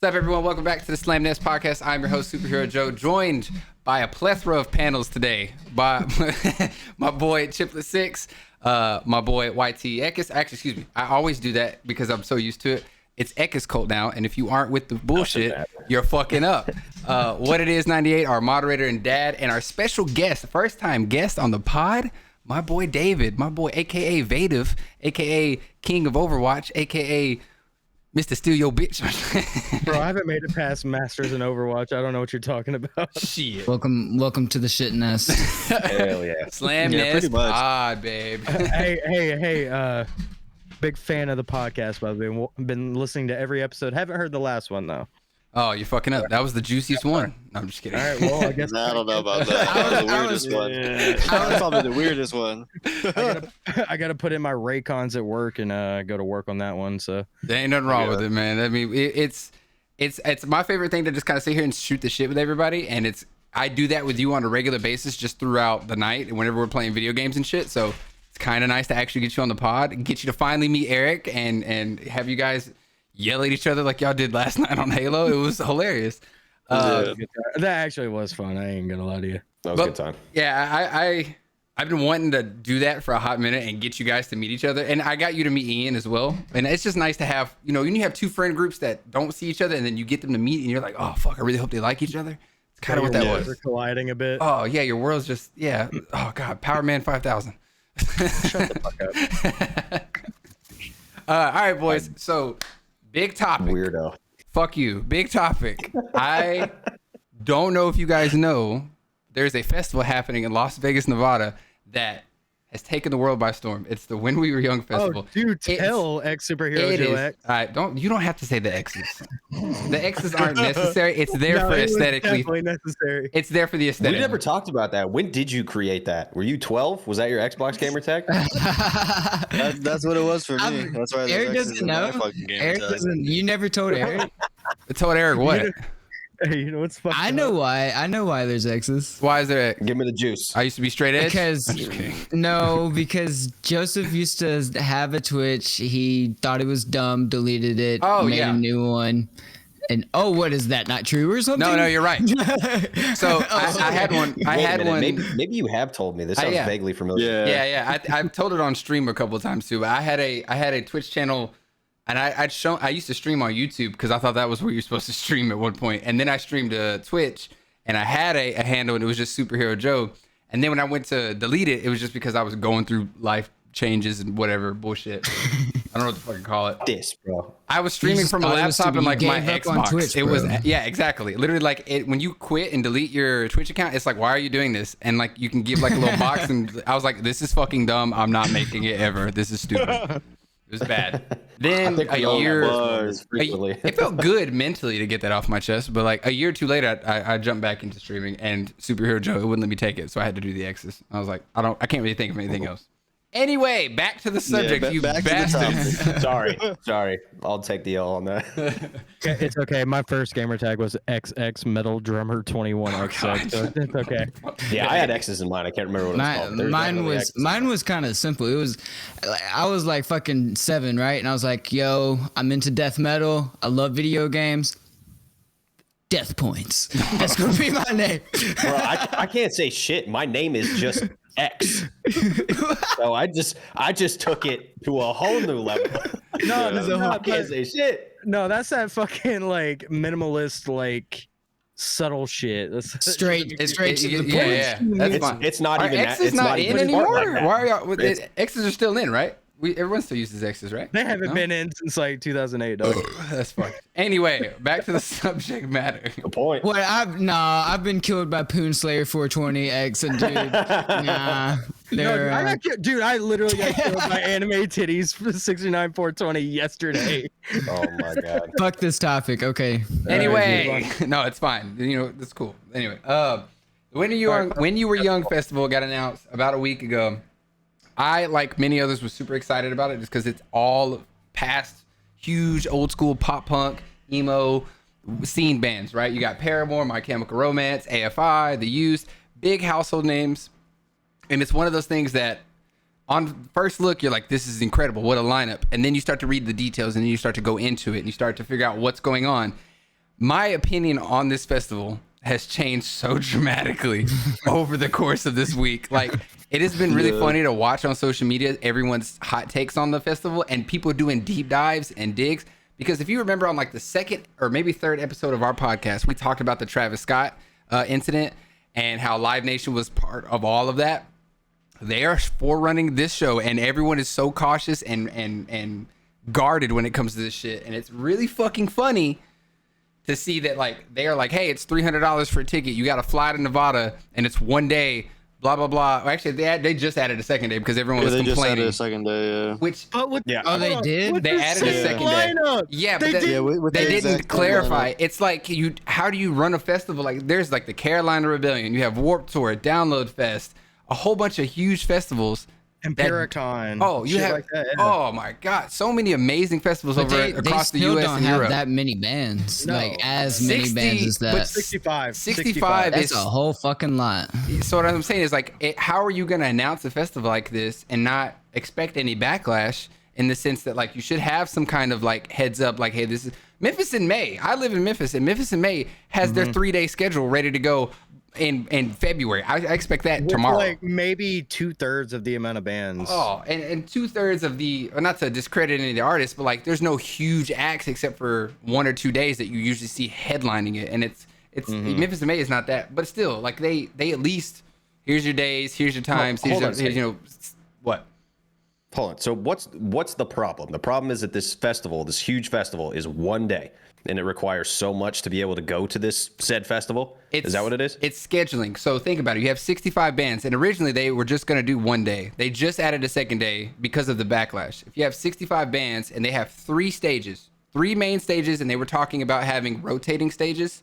What's up, everyone? Welcome back to the Slam Nest Podcast. I'm your host, Superhero Joe, joined by a plethora of panels today by my boy Chiplet Six, my boy YT Ekis. Actually, excuse me. I always do that because I'm so used to it. It's Ekis Cult now, and if you aren't with the bullshit, you're fucking up. What it is, 98, our moderator and dad, and our special guest, first time guest on the pod, my boy David, my boy, aka Vative, aka King of Overwatch, aka Mr. Steal Your Bitch. Bro, I haven't made it past Masters in Overwatch. I don't know what you're talking about. Shit. Welcome to the shit nest. Hell yeah. Slam Nest Pod, babe. Hey, big fan of the podcast, by the way. Been listening to every episode. Haven't heard the last one, though. Oh, you're fucking up. That was the juiciest one. No, I'm just kidding. All right, well, I guess I don't know about that. That was the weirdest one. That was probably the weirdest one. I gotta put in my Raycons at work and go to work on that one. So There ain't nothing wrong with it, man. I mean, it's my favorite thing to just kind of sit here and shoot the shit with everybody, and I do that with you on a regular basis just throughout the night and whenever we're playing video games and shit. So it's kind of nice to actually get you on the pod, get you to finally meet Eric, and have you guys yell at each other like y'all did last night on Halo. It was hilarious. that actually was fun. I ain't gonna lie to you. That was a good time. Yeah, I've been wanting to do that for a hot minute and get you guys to meet each other. And I got you to meet Ian as well. And it's just nice to have, when you have two friend groups that don't see each other and then you get them to meet and you're like, oh, fuck, I really hope they like each other. It's kind of what that was. We're colliding a bit. Oh, yeah, your world's just, yeah. Oh, God, Power Man 5000. Shut the fuck up. All right, boys. So, big topic. Weirdo. Fuck you. Big topic. I don't know if you guys know, there's a festival happening in Las Vegas, Nevada that has taken the world by storm. It's the When We Were Young festival. Oh, dude, tell Superhero Joe X. You don't have to say the X's. The X's aren't necessary. It's there for aesthetically. Definitely necessary. It's there for the aesthetic. We never talked about that. When did you create that? Were you 12? Was that your Xbox gamer tag? That's what it was for me. That's why Eric doesn't know. Eric doesn't. You never told Eric. I told Eric what? Hey, you know what's fucking I know why. I know why there's X's. Why is there? Give me the juice. I used to be straight edge. Because Joseph used to have a Twitch. He thought it was dumb, deleted it, made a new one. And what is that? Not true or something? No, you're right. So I had one. Maybe you have told me. This sounds vaguely familiar. Yeah. I've told it on stream a couple of times too. But I had a Twitch channel. And I used to stream on YouTube because I thought that was where you're supposed to stream at one point. And then I streamed to Twitch and I had a handle and it was just Superhero Joe. And then when I went to delete it, it was just because I was going through life changes and whatever bullshit. I don't know what the fuck to call it. This, bro. I was streaming from a laptop and like my Xbox. Twitch, it was, yeah, exactly. Literally like when you quit and delete your Twitch account, it's like, why are you doing this? And like you can give like a little box and I was like, this is fucking dumb. I'm not making it ever. This is stupid. It was bad. Then a year, it felt good mentally to get that off my chest. But like a year or two later, I jumped back into streaming and Superhero Joe, it wouldn't let me take it. So I had to do the X's. I was like, I can't really think of anything else. Anyway, back to the subject, you bastards. Sorry. I'll take the L on that. It's okay. My first gamer tag was XX Metal Drummer 21XX. So it's okay. Yeah, I had X's in mine. I can't remember what it was called. Mine was kind of simple. I was like fucking 7, right? And I was like, yo, I'm into death metal. I love video games. Death Points. That's gonna be my name. Bro, I can't say shit. My name is just X. So I just took it to a whole new level. I can't say shit. No, that's that fucking like minimalist, like subtle shit. That's straight to the point. Yeah, that's fine. It's not even that. It's not in anymore. Like Why are y'all? X's are still in, right? Everyone still uses X's, right? They haven't been in since like 2008. Dog. That's fine. Anyway, back to the subject matter. Good point. What? I've been killed by Poon Slayer 420 X and dude. Nah. I literally got killed by anime titties for 69 420 yesterday. Oh my god. Fuck this topic. Okay. Anyway, no, it's fine. It's cool. Anyway, When You Were Young festival got announced about a week ago. I, like many others, was super excited about it just because it's all past huge old school pop punk, emo scene bands, right? You got Paramore, My Chemical Romance, AFI, The Used, big household names. And it's one of those things that on first look, you're like, this is incredible. What a lineup. And then you start to read the details and then you start to go into it and you start to figure out what's going on. My opinion on this festival has changed so dramatically over the course of this week. Like, it has been really funny to watch on social media everyone's hot takes on the festival and people doing deep dives and digs. Because if you remember on like the second or maybe third episode of our podcast, we talked about the Travis Scott incident and how Live Nation was part of all of that. They are forerunning this show, and everyone is so cautious and guarded when it comes to this shit. And it's really fucking funny to see that, like, they are like, hey, it's $300 for a ticket. You got to fly to Nevada, and it's one day, blah, blah, blah. Well, actually, they just added a second day because everyone was complaining. Just added a second day, yeah. Which, Oh, they did? they added a second day. Yeah, but they didn't clarify. It's like, how do you run a festival? Like, there's like the Carolina Rebellion. You have Warped Tour, Download Fest, a whole bunch of huge festivals. Empiricon. You have. Like that, yeah. Oh my God, so many amazing festivals across the U.S. and Europe. That many bands, many 60, bands as that. But 65. 65 That's a whole fucking lot. So what I'm saying is, like, how are you going to announce a festival like this and not expect any backlash? In the sense that, like, you should have some kind of like heads up, like, hey, this is Memphis in May. I live in Memphis, and Memphis in May has their 3-day schedule ready to go. In February, I expect that tomorrow. Like maybe 2/3 of the amount of bands. Oh, and 2/3 of the, not to discredit any of the artists, but like there's no huge acts except for 1 or 2 days that you usually see headlining it, and it's Memphis in May is not that, but still, like they at least, here's your days, here's your times, here's what. Hold on. So what's the problem? The problem is that this huge festival, is one day. And it requires so much to be able to go to this said festival. Is that what it is? It's scheduling. So think about it. You have 65 bands, and originally they were just going to do one day. They just added a second day because of the backlash. If you have 65 bands and they have 3 stages, 3 main stages, and they were talking about having rotating stages,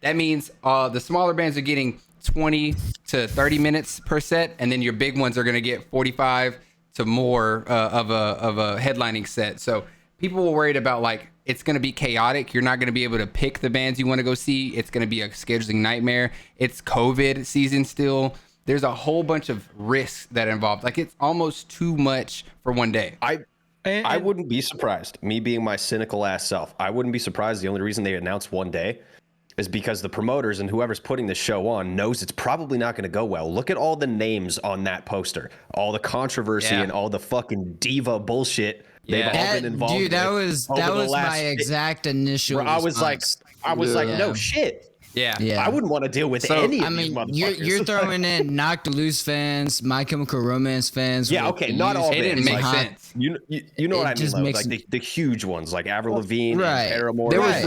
that means the smaller bands are getting 20 to 30 minutes per set, and then your big ones are going to get 45 to more of a headlining set. So people were worried about, like, it's going to be chaotic. You're not going to be able to pick the bands you want to go see. It's going to be a scheduling nightmare. It's COVID season still. There's a whole bunch of risks that are involved. Like, it's almost too much for one day. I wouldn't be surprised, me being my cynical ass self. I wouldn't be surprised. The only reason they announced one day is because the promoters and whoever's putting this show on knows it's probably not going to go well. Look at all the names on that poster, all the controversy and all the fucking diva bullshit they've all been involved dude, that with. That was my exact initial I was like, no shit. Yeah. I wouldn't want to deal with any of these motherfuckers. You're throwing in Knocked Loose fans, My Chemical Romance fans. Yeah, okay, not all. It didn't make sense. You know what I mean? Like the huge ones, like Avril Lavigne, right? And Paramore. There was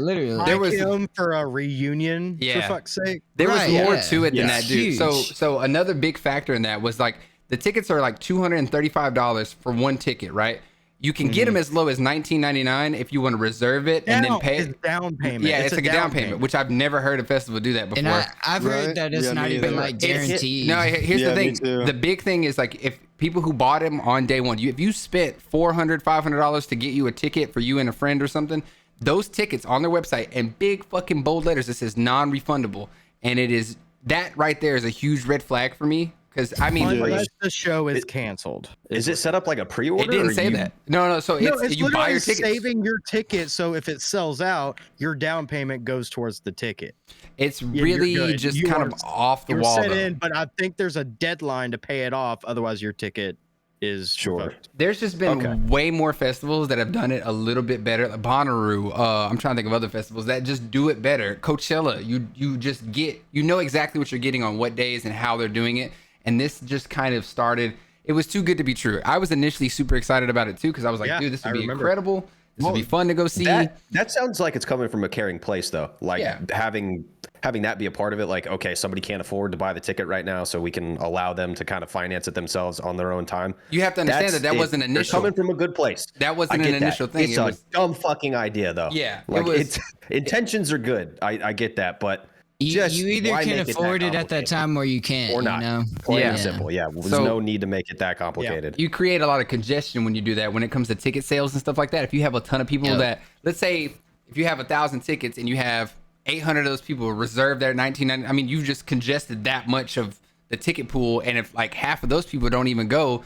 literally. There was him for a reunion. For fuck's sake. There was more to it than that, dude. Huge. So another big factor in that was, like, the tickets are like $235 for one ticket, right? You can get them as low as $19.99 if you want to reserve it and then pay. It's down payment. Yeah, it's like a down payment, which I've never heard a festival do that before. And I've heard that it's not even like guaranteed. No, here's the thing. The big thing is, like, if people who bought them on day one, if you spent $400, $500 to get you a ticket for you and a friend or something, those tickets on their website in big fucking bold letters, it says non-refundable. And it is, that right there is a huge red flag for me. Because, I mean, unless the show is canceled. Is it set up like a pre-order? It didn't say that. No. So it's you buy your tickets. Saving your ticket, so if it sells out, your down payment goes towards the ticket. It's really just kind of off the wall. Set in, but I think there's a deadline to pay it off. Otherwise, your ticket is revoked. There's just been way more festivals that have done it a little bit better. Like Bonnaroo. I'm trying to think of other festivals that just do it better. Coachella. You just get, you know exactly what you're getting on what days and how they're doing it. And this just kind of started. It was too good to be true. I was initially super excited about it too, because I was like, dude, this would be incredible. This would be fun to go see. That sounds like it's coming from a caring place, though. Like having that be a part of it. Like, okay, somebody can't afford to buy the ticket right now, so we can allow them to kind of finance it themselves on their own time. You have to understand that wasn't initial. It's coming from a good place. That wasn't an initial thing. It's a dumb fucking idea, though. Yeah, like intentions are good. I get that, but. You either can afford it at that time or you can't, or not. You know? Plain and simple. Yeah, there's no need to make it that complicated. You create a lot of congestion when you do that. When it comes to ticket sales and stuff like that, if you have a ton of people that, let's say, if you have 1,000 tickets and you have 800 of those people reserve their $19.99, I mean, you've just congested that much of the ticket pool. And if like half of those people don't even go,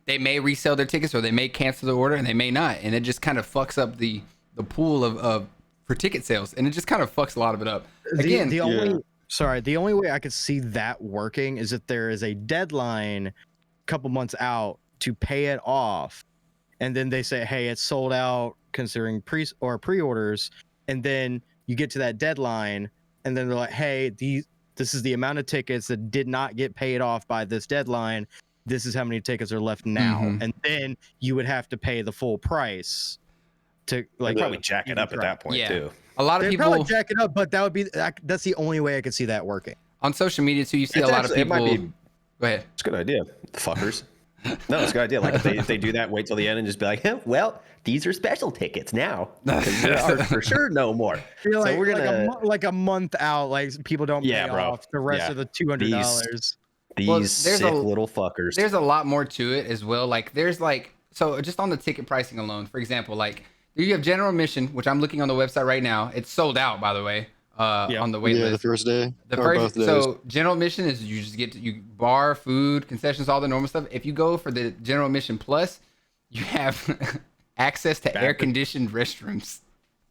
they may resell their tickets or they may cancel the order and they may not. And it just kind of fucks up the pool of for ticket sales, and it just kind of fucks a lot of it up. Again, the only way I could see that working is if there is a deadline a couple months out to pay it off, and then they say, hey, it's sold out considering pre-orders, and then you get to that deadline, and then they're like, hey, this is the amount of tickets that did not get paid off by this deadline. This is how many tickets are left now. Mhm. And then you would have to pay the full price to Like like probably jack it up at that point Yeah. too. a lot of They'd people probably jack it up, but that's the only way I could see that working. on social media too. You see It's a lot of actually- it people. might be- Go ahead. It's a good idea, fuckers. No, it's a good idea. Like if they do that, wait till the end and just be like, well, these are special tickets now. 'Cause there are for sure no more. You're So like, we're gonna like a month out, like people don't Yeah, pay bro. off the rest Yeah. of the $200. these Well, there's sick a- little fuckers. There's a lot more to it as well. Like there's like, so just on the ticket pricing alone, for example, like you have general admission, which I'm looking on the website right now. It's sold out, by the way, on the wait Yeah, the list. first day. The or both first, days. so general admission is you just get you bar, food, concessions, all the normal stuff. If you go for the general admission plus, you have access to air conditioned restrooms,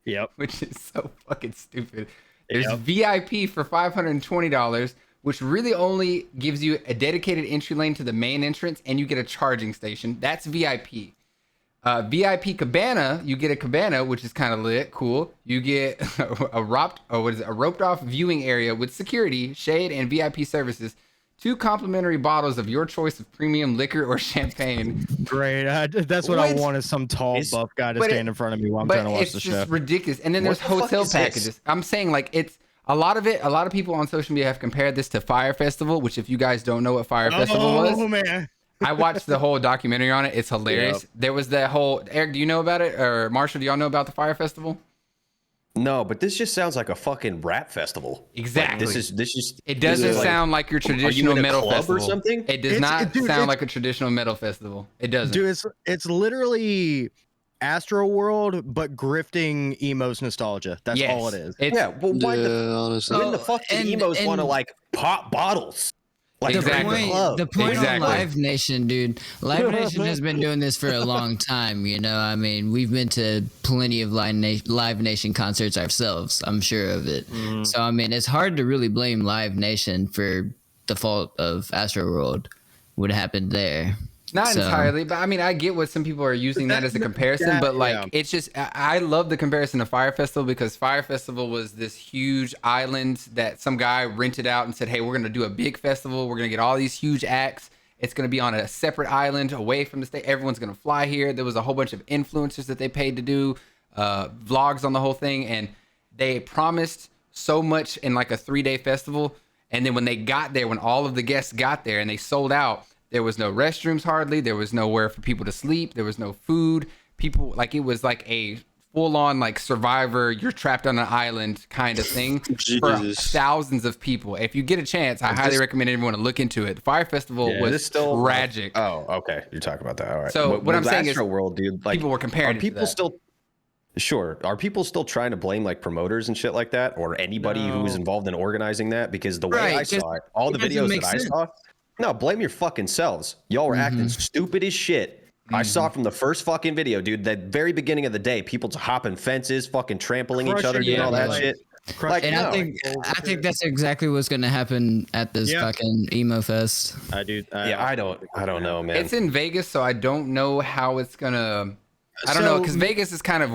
Yep. which is so fucking stupid. There's VIP for $520, which really only gives you a dedicated entry lane to the main entrance, and you get a charging station. That's VIP. VIP cabana, you get a cabana, which is kind of lit, cool. You get a roped off viewing area with security, shade, and VIP services. 2 complimentary bottles of your choice of premium liquor or champagne. Great. That's what I Which- want, is some tall, It's- buff guy to but stand it- in front of me while I'm But trying to watch it's the just show. ridiculous. And then What there's the fuck hotel is this? packages. I'm saying like it's a lot of it. A lot of people on social media have compared this to Fire Festival, which if you guys don't know what Fire Festival was, Man. I watched the whole documentary on it. It's hilarious. There was that whole Eric. Do you know about it? Or Marshall? Do y'all know about the Fire Festival? No, but this just sounds like a fucking rap festival. Exactly. Like, this is. It doesn't like- sound like your Are you traditional in a metal club festival or something? It does It's- not dude, sound it's- like a traditional metal festival. It doesn't. Dude, it's literally Astro World, but grifting emos nostalgia. That's Yes. all it is. It's, Yeah, well, why yeah, the honestly. when the fuck do and- emos and- want to like pop bottles? Like Exactly. the club. The point Exactly. on Live Nation, dude. Live Nation has been doing this for a long time. You know, I mean, we've been to plenty of Live Nation concerts ourselves. I'm sure of it. So, I mean, it's hard to really blame Live Nation for the fault of Astroworld. What happened there? Not So- entirely, but I mean, I get what some people are using that as a comparison, but like, yeah. it's just, I love the comparison to Fire Festival because Fire Festival was this huge island that some guy rented out and said, hey, we're going to do a big festival. We're going to get all these huge acts. It's going to be on a separate island away from the state. Everyone's going to fly here. There was a whole bunch of influencers that they paid to do vlogs on the whole thing. And they promised so much in like a 3-day festival. And then when they got there, when all of the guests got there and they sold out, there was no restrooms hardly. There was nowhere for people to sleep. There was no food. People, like, it was like a full-on like Survivor, you're trapped on an island kind of thing for Jesus. thousands of people. If you get a chance, I highly recommend everyone to look into it. Fire Festival Is was this still tragic. Oh, okay. You're talking about that. All right. So what I'm saying is World, dude, like people were comparing are it to people that. still Sure. Are people still trying to blame like promoters and shit like that, or anybody who's involved in organizing that? Because the way Right, I 'cause saw it, all the it doesn't videos make that I sense. saw, no, blame your fucking selves. Y'all were acting stupid as shit. I saw from the first fucking video, dude. That very beginning of the day, people hopping fences, fucking trampling each other, Crushing doing all that like- shit. Like, And no. I think that's exactly what's going to happen at this Yeah. fucking emo fest. I do. Yeah, I don't know, man. It's in Vegas, so I don't know how it's gonna. I don't know, So- because Vegas is kind of.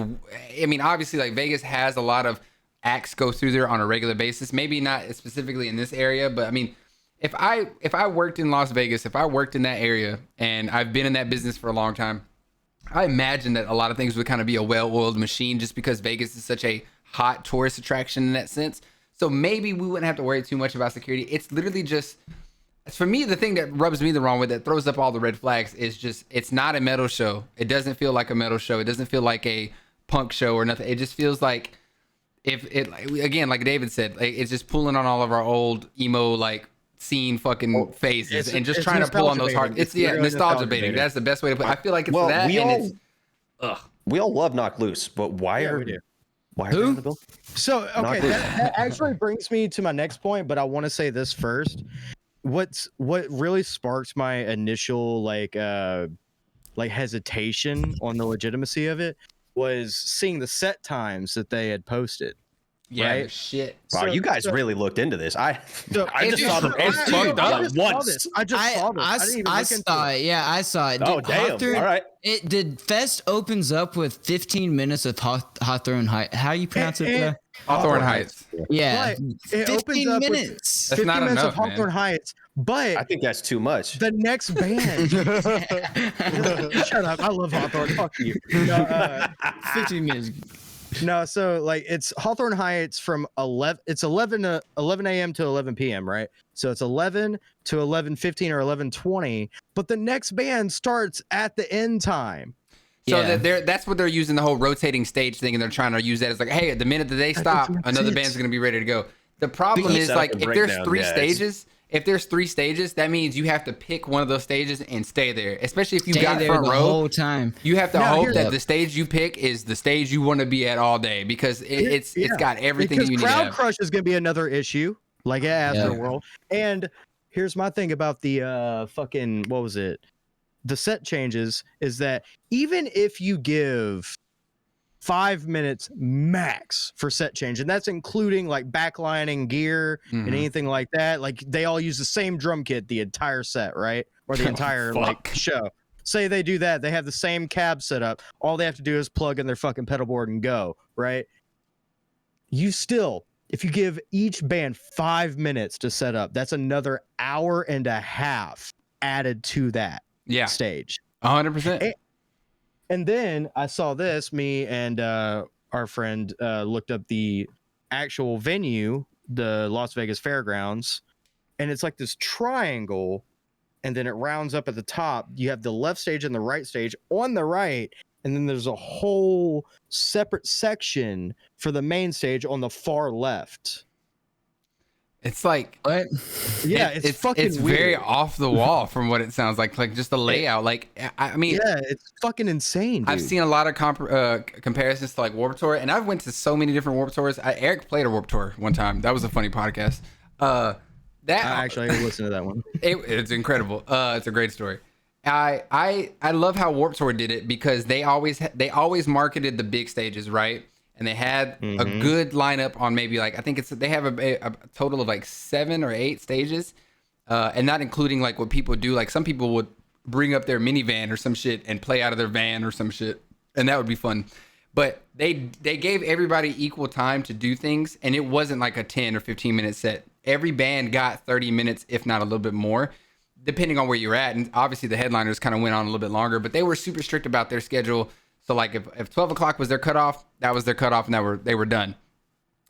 I mean, obviously, like Vegas has a lot of acts go through there on a regular basis. Maybe not specifically in this area, but I mean, if I worked in Las Vegas, if I worked in that area, and I've been in that business for a long time, I imagine that a lot of things would kind of be a well-oiled machine, just because Vegas is such a hot tourist attraction in that sense. So maybe we wouldn't have to worry too much about security. It's literally just. For me, the thing that rubs me the wrong way, that throws up all the red flags, is just it's not a metal show. It doesn't feel like a metal show. It doesn't feel like a punk show or nothing. It just feels like if it, again, like David said, like it's just pulling on all of our old emo like scene fucking phases and just it's trying to pull on those nostalgia hard. baiting. It's It's literally nostalgia nostalgia baiting. baiting. That's the best way to put it. I feel like it's Well, that, we and all- it's ugh. We all love Knock Loose, but why Yeah, are we do. why are Who? they on the bill? So okay, Not good. that actually brings me to my next point, but I want to say this first. What really sparked my initial like hesitation on the legitimacy of it was seeing the set times that they had posted. Yeah, Right? the shit. Wow, So- you guys so- really looked into this. I So- just saw the it's post fucked up. once. I just saw this. I didn't even I look into saw it. it. Yeah, I saw it. Oh, damn. Hawthorne- All right. It did. Fest opens up with 15 minutes of Hawthorne Heights. How you pronounce it? And- Hawthorne Heights. Yeah, But it 15 opens up with minutes. That's 15 not minutes enough, of Hawthorne man. Heights, but I think that's too much. the next band. Shut up! I love Hawthorne. Fuck you. No, 15 minutes. no, so like it's Hawthorne Heights from 11. It's 11 a.m. to 11 p.m. Right? So it's 11 to 11:15 or 11:20. But the next band starts at the end time. So Yeah. that's what they're using the whole rotating stage thing, and they're trying to use that as like, hey, the minute that they stop, makes another sense. band's gonna be ready to go. The problem The is setup like and if there's breakdown, three yeah, it's- stages, that means you have to pick one of those stages and stay there. Especially if you Stay got there front the row, whole time. you have to Now, hope here's- that the stage you pick is the stage you want to be at all day because it's got everything Because you need to crowd have. crush is going to be another issue, like at Astroworld. And here's my thing about the fucking what was it? The set changes is that even if you give 5 minutes max for set change, and that's including like backlining gear Mhm. and anything like that, like they all use the same drum kit the entire set, right? Or the entire like Fuck. show. Say they do that, they have the same cab set up. All they have to do is plug in their fucking pedal board and go, right? You still, if you give each band 5 minutes to set up, that's another hour and a half added to that Yeah, stage. 100%. And then I saw this, me and our friend looked up the actual venue, the Las Vegas Fairgrounds, and it's like this triangle, and then it rounds up at the top. You have the left stage and the right stage. On the right, and then there's a whole separate section for the main stage on the far left. It's like What? Yeah, it's fucking it's weird. very off the wall from what it sounds like just the layout. Like I mean, Yeah, it's fucking insane, dude. I've seen a lot of comparisons to like Warped Tour, and I've went to so many different Warped Tours. Eric played a Warped Tour one time. That was a funny podcast. I actually listened to that one. It's incredible. It's a great story. I love how Warped Tour did it because they always marketed the big stages, right? And they had a good lineup on maybe like I think they have a total of like 7 or 8 stages, and not including like what people do. Like some people would bring up their minivan or some shit and play out of their van or some shit, and that would be fun. But they gave everybody equal time to do things, and it wasn't like a 10 or 15 minute set. Every band got 30 minutes, if not a little bit more, depending on where you're at. And obviously the headliners kind of went on a little bit longer, but they were super strict about their schedule. So like if 12 o'clock was their cutoff, that was their cutoff, and they were done.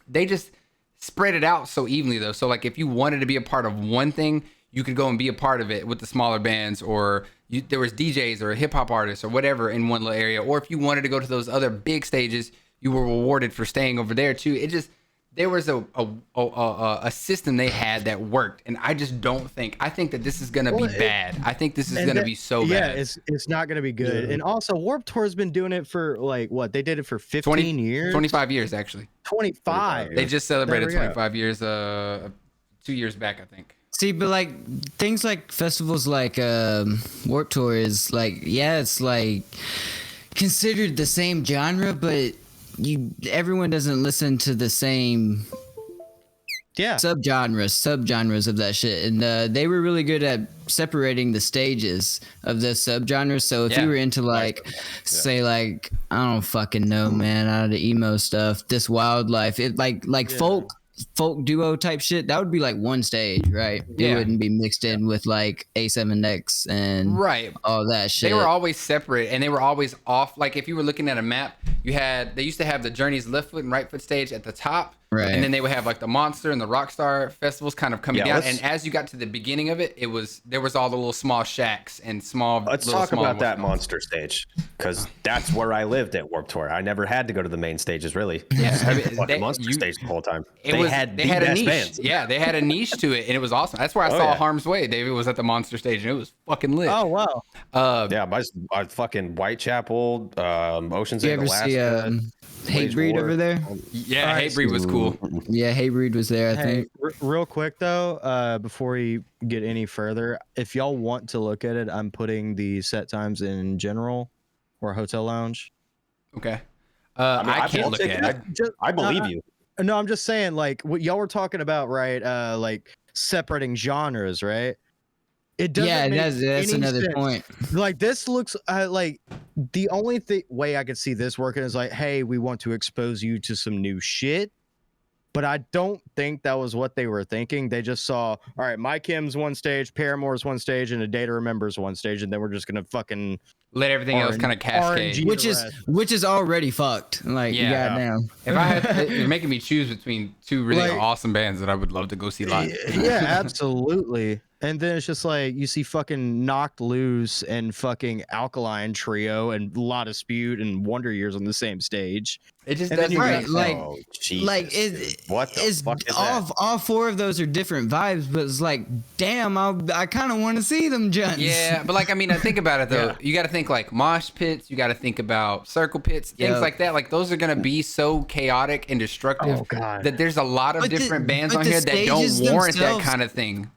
They just spread it out so evenly though. So like if you wanted to be a part of one thing, you could go and be a part of it with the smaller bands, or there was DJs or a hip hop artist or whatever in one little area. Or if you wanted to go to those other big stages, you were rewarded for staying over there too. It just, there was a system they had that worked, and I just don't think. I think that this is gonna be bad. I think this is gonna be so bad. Yeah, it's not gonna be good. And also, Warped Tour has been doing it for like what? They did it for 15 20 years. 25 years actually. 25. They just celebrated There we go. 25 years 2 years back, I think. See, but like things like festivals like Warped Tour is like, yeah, it's like considered the same genre, but everyone doesn't listen to the same Yeah. subgenres of that shit, and they were really good at separating the stages of the subgenres. So if Yeah. you were into like say like I don't fucking know, man, out of the emo stuff, this wildlife, it like folk duo type shit, that would be like one stage, right? Yeah. It wouldn't be mixed in with like A7X and Right. all that shit. They were always separate, and they were always off. Like if you were looking at a map, they used to have the Journey's left foot and right foot stage at the top. Right. And then they would have like the Monster and the Rockstar festivals kind of coming Yeah, down. let's- And as you got to the beginning of it, there was all the little small shacks and small. Let's little talk small about that ones. monster stage, because that's where I lived at Warped Tour. I never had to go to the main stages, really. Yeah, I mean, Fucking monster stage the whole time. They had they had a best niche. bands. Yeah, they had a niche to it, and it was awesome. That's where I saw yeah. Harm's Way. David was at the Monster stage, and it was fucking lit. Oh wow. Yeah, my fucking Whitechapel, Ocean's you 8, ever see Alaska. Hatebreed Wage War. over there? Yeah, Alright, Hatebreed was cool. Yeah, Hatebreed was there, I Hey, think. real quick though, before we get any further, if y'all want to look at it, I'm putting the set times in general or hotel lounge. Okay. I can't look at it. I believe you. No, I'm just saying, like, what y'all were talking about, right? Like separating genres, right? It doesn't Yeah, make that's any another sense. point. Like, this looks like the only way I could see this working is like, hey, we want to expose you to some new shit. But I don't think that was what they were thinking. They just saw, all right, My Kim's one stage, Paramore's one stage, and A Day to Remember's one stage, and then we're just gonna fucking Let everything else kind of cascade. RNG. Which is already fucked. Like, Yeah. goddamn. If I had, you're making me choose between two really Like- awesome bands that I would love to go see live. Yeah, absolutely. And then it's just like you see fucking Knocked Loose and fucking Alkaline Trio and La Dispute and Wonder Years on the same stage. It just And then doesn't you make got- sense. Oh, Jesus, Like dude. What the fuck is that? all four of those are different vibes, but it's like, damn, I kind of want to see them, John. Yeah, but like, I mean, I think about it though. Yeah. You got to think like mosh pits. You got to think about circle pits, things Yep. like that. Like those are gonna be so chaotic and destructive Oh, God. that there's a lot of But the- different bands but on the here that don't stages warrant that themselves- kind of thing.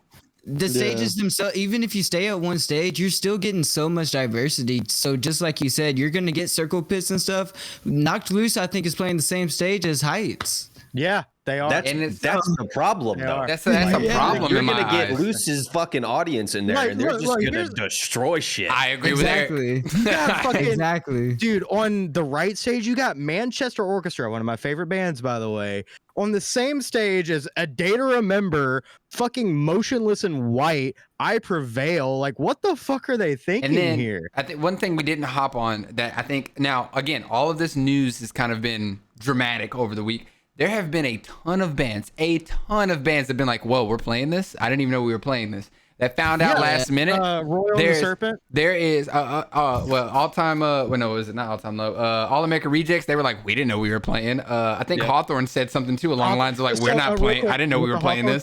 The stages themselves, even if you stay at one stage, you're still getting so much diversity. So just like you said, you're gonna get circle pits and stuff. Knocked Loose, I think, is playing the same stage as Heights. Yeah, they are. And it's- That's the problem, They though. are. That's a Yeah. problem You're in my gonna get eyes. Loose's fucking audience in there, Like, and they're look, just gonna here's- destroy shit. I agree with Exactly. Yeah, fucking- Exactly. Dude, on the right stage, you got Manchester Orchestra, one of my favorite bands, by the way, on the same stage as A Day to Remember, fucking Motionless in White, I Prevail. Like, what the fuck are they thinking And then here? I think one thing we didn't hop on that I think now again all of this news has kind of been dramatic over the week. There have been a ton of bands that have been like, "Whoa, we're playing this! I didn't even know we were playing this." That found out Yeah, last minute. Royal and the There's- Serpent. There is well, all time well, no, was it not all time low? All American Rejects. They were like, we didn't know we were playing. I think Hawthorne said something too along the lines of like, we're not playing. I didn't know we were playing this.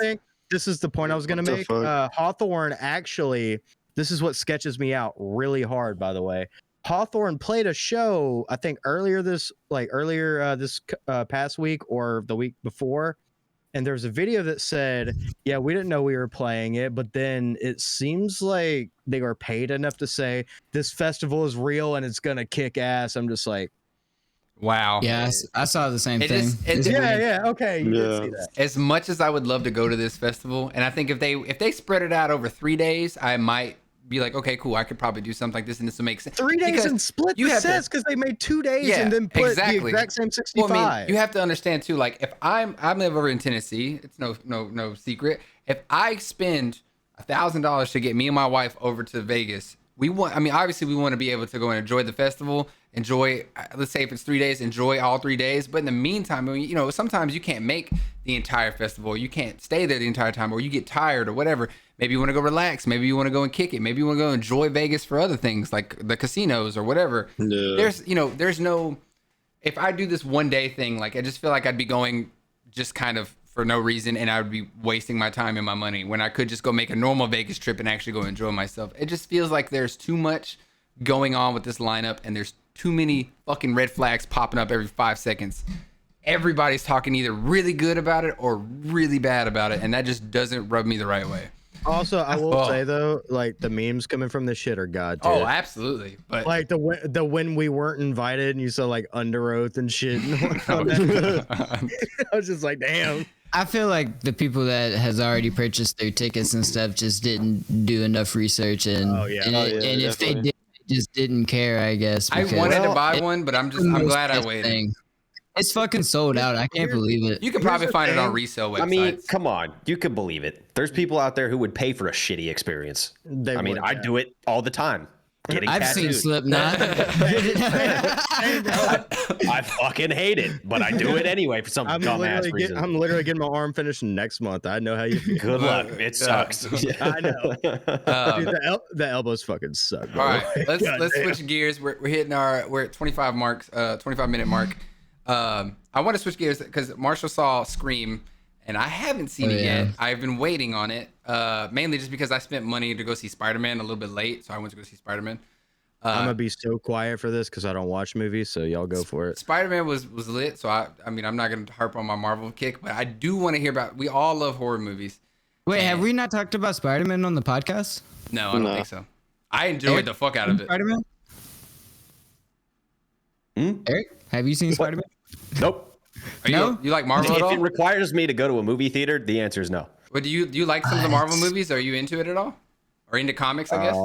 This is the point I was gonna What the make. fuck? Hawthorne actually, this is what sketches me out really hard, by the way. Hawthorne played a show, I think earlier this past week or the week before, and there was a video that said, "Yeah, we didn't know we were playing it," but then it seems like they were paid enough to say this festival is real and it's gonna kick ass. I'm just like, Wow. Yeah, I saw the same It thing. just- it- It's Yeah, weird. yeah, okay, you did Yeah. see that. As much as I would love to go to this festival, and I think if they spread it out over 3 days, I might be like, okay, cool, I could probably do something like this, and this will make sense. 3 days Because and split you the have to- sets because they made 2 days Yeah, and then put exactly. the exact same 65. Well, I mean, you have to understand too. Like, if I live over in Tennessee, it's no secret. If I spend $1,000 to get me and my wife over to Vegas, obviously we want to be able to go and enjoy the festival, enjoy. Let's say if it's 3 days, enjoy all 3 days. But in the meantime, sometimes you can't make the entire festival. You can't stay there the entire time, or you get tired or whatever. Maybe you want to go relax. Maybe you want to go and kick it. Maybe you want to go enjoy Vegas for other things like the casinos or whatever. Yeah. There's no. If I do this 1 day thing, like I just feel like I'd be going just kind of for no reason, and I would be wasting my time and my money when I could just go make a normal Vegas trip and actually go enjoy myself. It just feels like there's too much going on with this lineup, and there's too many fucking red flags popping up every 5 seconds. Everybody's talking either really good about it or really bad about it, and that just doesn't rub me the right way. Also, I will Oh. say though, like the memes coming from this shit are god tier. Oh, absolutely. But Like the when we weren't invited and you saw like Under Oath and shit. I was just like, damn. I feel like the people that has already purchased their tickets and stuff just didn't do enough research, and Oh, yeah. and, Oh, it- yeah, and if they definitely. did, they just didn't care. I guess I because wanted to Well, buy one, but I'm it's the most glad I best waited. thing. It's fucking sold out. I can't believe it. You could Here's probably the find it on thing. resale websites. I mean, come on, you can believe it. There's people out there who would pay for a shitty experience. They I mean, would, I yeah. do it all the time. Getting I've seen tattooed. Slipknot. I fucking hate it, but I do it anyway for some dumbass reason. I'm literally getting my arm finished next month. I know how you feel. Good luck. It sucks. I know. Um, Dude, the elbows fucking suck. Bro. all right, let's God damn. switch gears. We're hitting we're at 25-minute mark. I want to switch gears because Marshall saw Scream, and I haven't seen it yeah. yet. I've been waiting on it, mainly just because I spent money to go see Spider-Man a little bit late, so I went to go see Spider-Man. I'm gonna be so quiet for this because I don't watch movies, so y'all go for it. Spider-Man was lit, so I mean I'm not gonna harp on my Marvel kick, but I do want to hear about. We all love horror movies. Wait, have we not talked about Spider-Man on the podcast? No, I don't No. think so. I enjoyed the fuck out of it. Spider-Man? Hmm? Eric? Have you seen Spider-Man? Nope. You like Marvel at If all? it requires me to go to a movie theater, the answer is no. But do you like some of the Marvel movies? Are you into it at all? Or into comics, I guess?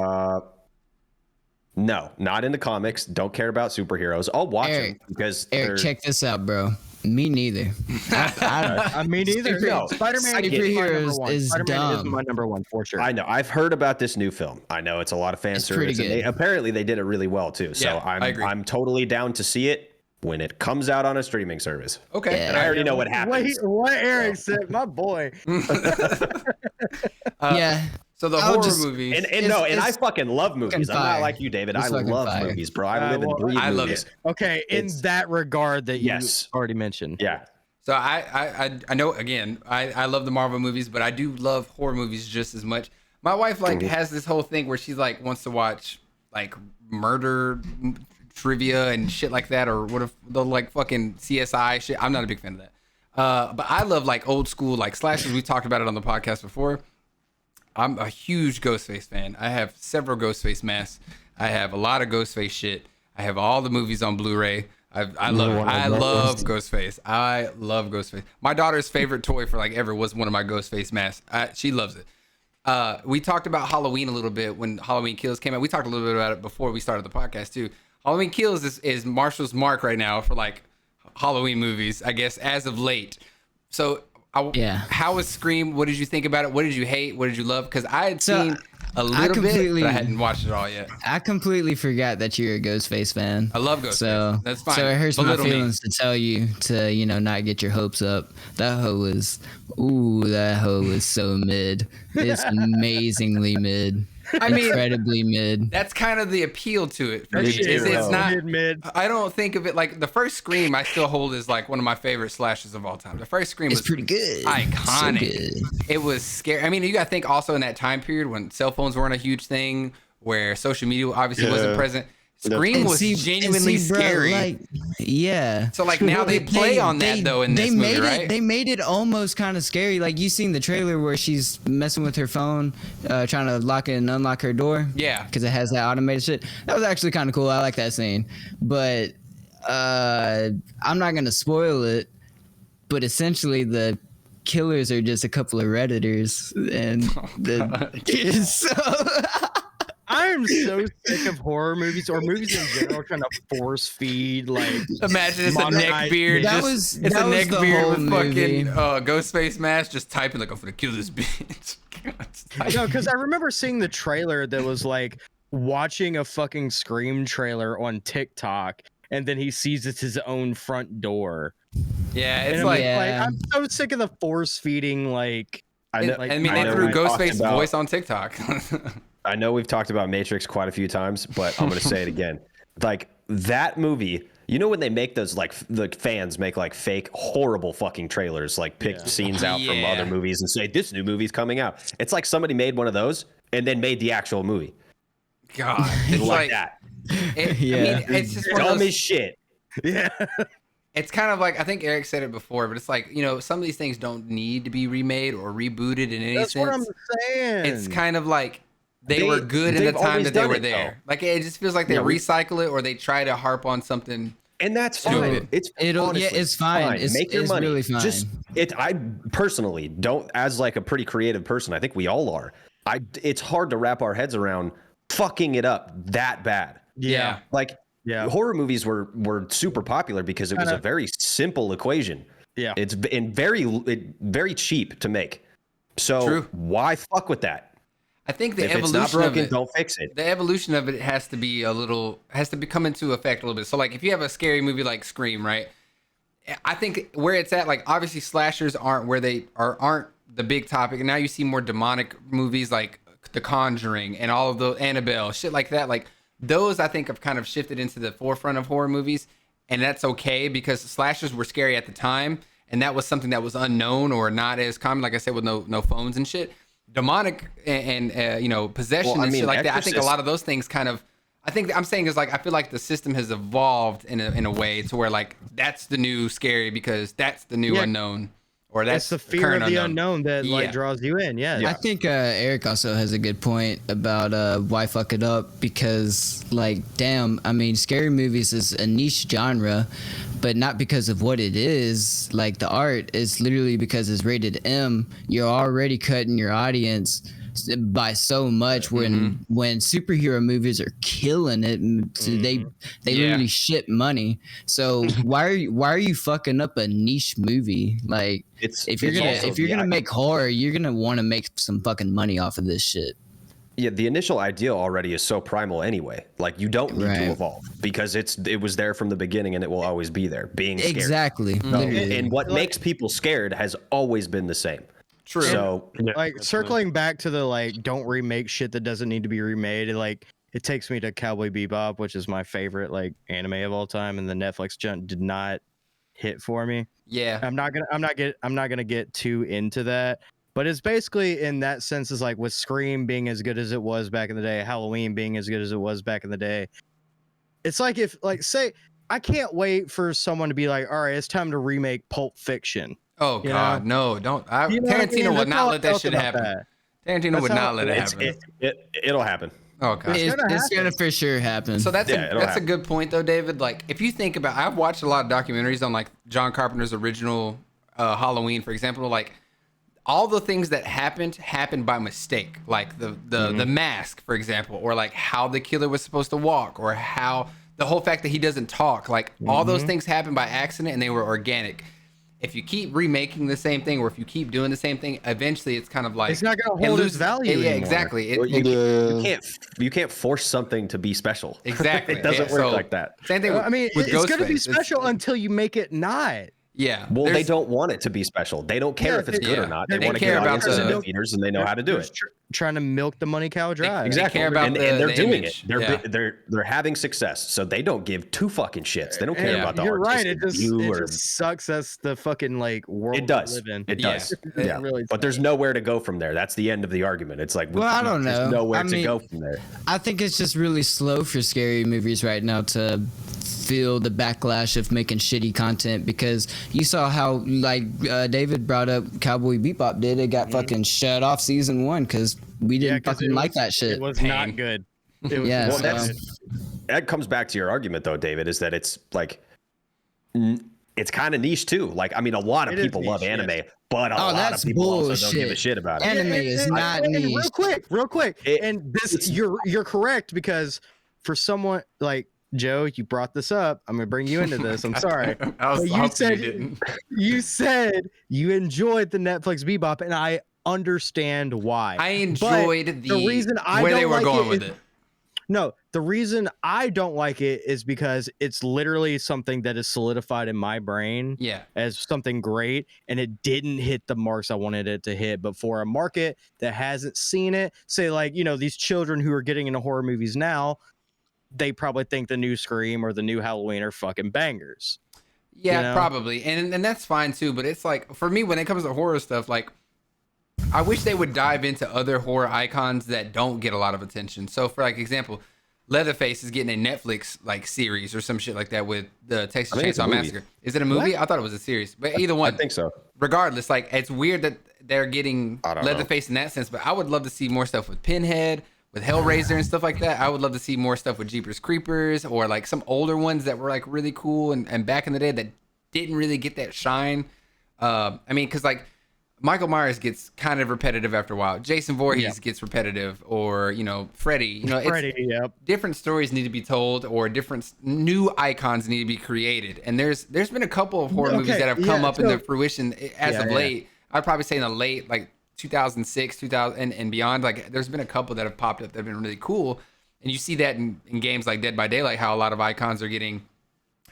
No, not into comics. Don't care about superheroes. I'll watch Eric, them because Eric, check this out, bro. Me neither. I mean, either. No, Spider-Man is my number superheroes one. is Spider-Man is dumb. my number one for sure. I know. I've heard about this new film. I know it's a lot of fan It's pretty service. And good. apparently, they did it really well too. So Yeah, I agree. I'm totally down to see it when it comes out on a streaming service. Okay. Yeah. And I already know what happens. Wait, what Eric said, my boy. Yeah. So the I'll horror just- movies. And I fucking love movies. I'm not fire. like you, David. It's I fucking love fire. movies, bro. I live and breathe I love movies. it. Okay, in It's- that regard that you Yes. already mentioned. Yeah. So I know, again, I love the Marvel movies, but I do love horror movies just as much. My wife has this whole thing where she's like wants to watch like murder trivia and shit like that, or what if the like fucking CSI shit. I'm not a big fan of that. But I love like old school like slashers. We talked about it on the podcast before. I'm a huge Ghostface fan. I have several Ghostface masks. I have a lot of Ghostface shit. I have all the movies on Blu-ray. I love Ghostface. I love Ghostface. My daughter's favorite toy for like ever was one of my Ghostface masks. She loves it. We talked about Halloween a little bit when Halloween Kills came out. We talked a little bit about it before we started the podcast too. Halloween Kills is Marshall's mark right now for like Halloween movies, I guess, as of late. So how was Scream? What did you think about it? What did you hate? What did you love? Because I had seen a little bit, but I hadn't watched it all yet. I completely forgot that you're a Ghostface fan. I love Ghostface. So that's fine. So it hurts my Belittle me. feelings to tell you to, not get your hopes up. That hoe was so mid. It's amazingly mid. I mean, incredibly mid. That's kind of the appeal to it for me. Me too. It's not. Mid. I don't think of it like the first Scream. I still hold as like one of my favorite slashes of all time. The first Scream It's was pretty good. iconic. So good. It was scary. I mean, you got to think also in that time period when cell phones weren't a huge thing, where social media obviously wasn't present. Scream was genuinely bro, scary. So like now they play on that though in this movie, right? They made it almost kind of scary. Like you seen the trailer where she's messing with her phone, trying to lock and unlock her door. Yeah. Because it has that automated shit. That was actually kind of cool. I like that scene. But I'm not gonna spoil it. But essentially the killers are just a couple of Redditors, and I'm so sick of horror movies or movies in general trying to force feed like. Imagine it's a modern neck beard. That Just, was- it's that a was neck the beard whole with movie. fucking Ghostface mask, just typing like I'm gonna kill this bitch. No, because I remember seeing the trailer that was like watching a fucking Scream trailer on TikTok, and then he sees it's his own front door. Yeah, And it's I'm like. I'm so sick of the force feeding like. I know. I mean, I they know threw we've talked Ghostface's about- voice on TikTok. I know we've talked about Matrix quite a few times, but I'm going to say it again. Like that movie, you know when they make those like the fans make like fake horrible fucking trailers, like pick scenes out from Yeah. other movies and say this new movie's coming out. It's like somebody made one of those and then made the actual movie. God, it's like like that. I mean, it's just one of Dumb those, as shit. Yeah. it's kind of like I think Eric said it before, but it's like some of these things don't need to be remade or rebooted in any That's sense. what I'm saying. It's kind of like they were good in the they've time always that they done were it, there. though. Like it just feels like they Yeah, we- recycle it or they try to harp on something. And that's Stupid. fine. It's It'll- yeah, honestly it's fine. It's- Make your it's money. really fine. Just I personally don't, as like a pretty creative person, I think we all are. It's hard to wrap our heads around fucking it up that bad. Yeah. Like horror movies were super popular because it was a very simple equation. Yeah. It's very cheap to make. So True. why fuck with that? I think the If it's evolution not broken, of it, don't fix it. the evolution of it has to come into effect a little bit. So like if you have a scary movie like Scream, right? I think where it's at, like obviously slashers aren't where they aren't the big topic. And now you see more demonic movies like The Conjuring and all of the Annabelle, shit like that. Like those I think have kind of shifted into the forefront of horror movies. And that's okay because slashers were scary at the time. And that was something that was unknown or not as common, like I said, with no phones and shit. Demonic and possession Well, I and shit mean, like that. I think a Exorcist- lot of those things kind of. I think I'm saying is like I feel like the system has evolved in a way to where like that's the new scary because that's the new Yeah. unknown or that's it's the fear of current the unknown that Yeah. like draws you in. Yeah. I think Eric also has a good point about why fuck it up, because like damn, I mean scary movies is a niche genre, but not because of what it is, like the art is literally because it's rated M. You're already cutting your audience by so much when superhero movies are killing it, so they literally ship money. So why are you fucking up a niche movie? Like if you're gonna make horror, you're gonna want to make some fucking money off of this shit. Yeah, the initial idea already is so primal anyway. Like you don't need to evolve because it was there from the beginning and it will always be there. Being scared. Exactly. And what makes people scared has always been the same. True. So like circling back to the like don't remake shit that doesn't need to be remade, it takes me to Cowboy Bebop, which is my favorite like anime of all time, and the Netflix jump did not hit for me. Yeah. I'm not gonna get too into that, but it's basically in that sense is like with Scream being as good as it was back in the day, Halloween being as good as it was back in the day. It's like if like say I can't wait for someone to be like, all right, it's time to remake Pulp Fiction. Oh God, no! Don't. Tarantino would not let that shit happen. Tarantino would not let it happen. It'll happen. Oh God, it's gonna for sure happen. So that's a good point though, David. Like if you think about, I've watched a lot of documentaries on like John Carpenter's original Halloween, for example. Like all the things that happened by mistake, like the mask, for example, or like how the killer was supposed to walk, or how the whole fact that he doesn't talk. Like all those things happened by accident and they were organic. If you keep remaking the same thing, or if you keep doing the same thing, eventually it's kind of like it's not going to hold its value. Yeah, anymore. Exactly. You can't force something to be special. Exactly. It doesn't work like that. Same thing. I mean, with it's going to be Ghostface. special until you make it not. Yeah. Well, they don't want it to be special. They don't care if it's good or not. They want to care get about audiences in the theaters, and they know how to do it. Trying to milk the money cow dry. Exactly. Care about and they're doing image. it. They're having success, so they don't give two fucking shits. They don't care about the You're right. artistic It just view or sucks. That's the fucking like world it does. we live in. It does. Yeah. Really but there's nowhere to go from there. That's the end of the argument. It's like I don't know. There's nowhere to go from there. I think it's just really slow for scary movies right now to feel the backlash of making shitty content, because you saw how like David brought up Cowboy Bebop did. It got fucking shut off season 1 because we didn't fucking like that shit. It was not good. It was Yeah, that comes back to your argument though, David, is that it's like it's kind of niche too. Like, I mean, a lot of people love anime, but a lot of people also don't give a shit about it. Anime is not niche. Real quick. And this, you're correct, because for someone like Joe, you brought this up. I'm gonna bring you into this. I'm sorry. You said you enjoyed the Netflix Bebop, and I understand why. I enjoyed the reason where they were going with it. No, the reason I don't like it is because it's literally something that is solidified in my brain as something great, and it didn't hit the marks I wanted it to hit. But for a market that hasn't seen it, say like, these children who are getting into horror movies now, they probably think the new Scream or the new Halloween are fucking bangers. Yeah, probably. And that's fine too. But it's like, for me, when it comes to horror stuff, like, I wish they would dive into other horror icons that don't get a lot of attention. So for like example, Leatherface is getting a Netflix like series or some shit like that with the Texas Chainsaw Massacre. Is it a movie? I thought it was a series, but either one. I think so. Regardless, like it's weird that they're getting Leatherface in that sense, but I would love to see more stuff with Pinhead, with Hellraiser and stuff like that. I would love to see more stuff with Jeepers Creepers, or like some older ones that were like really cool and back in the day that didn't really get that shine. I mean, because like Michael Myers gets kind of repetitive after a while. Jason Voorhees gets repetitive, or Freddy. Different stories need to be told, or different new icons need to be created. And there's been a couple of horror movies that have come up in their fruition as of late. I'd probably say in the late like 2006, 2000 and beyond. Like there's been a couple that have popped up that have been really cool, and you see that in games like Dead by Daylight, how a lot of icons are getting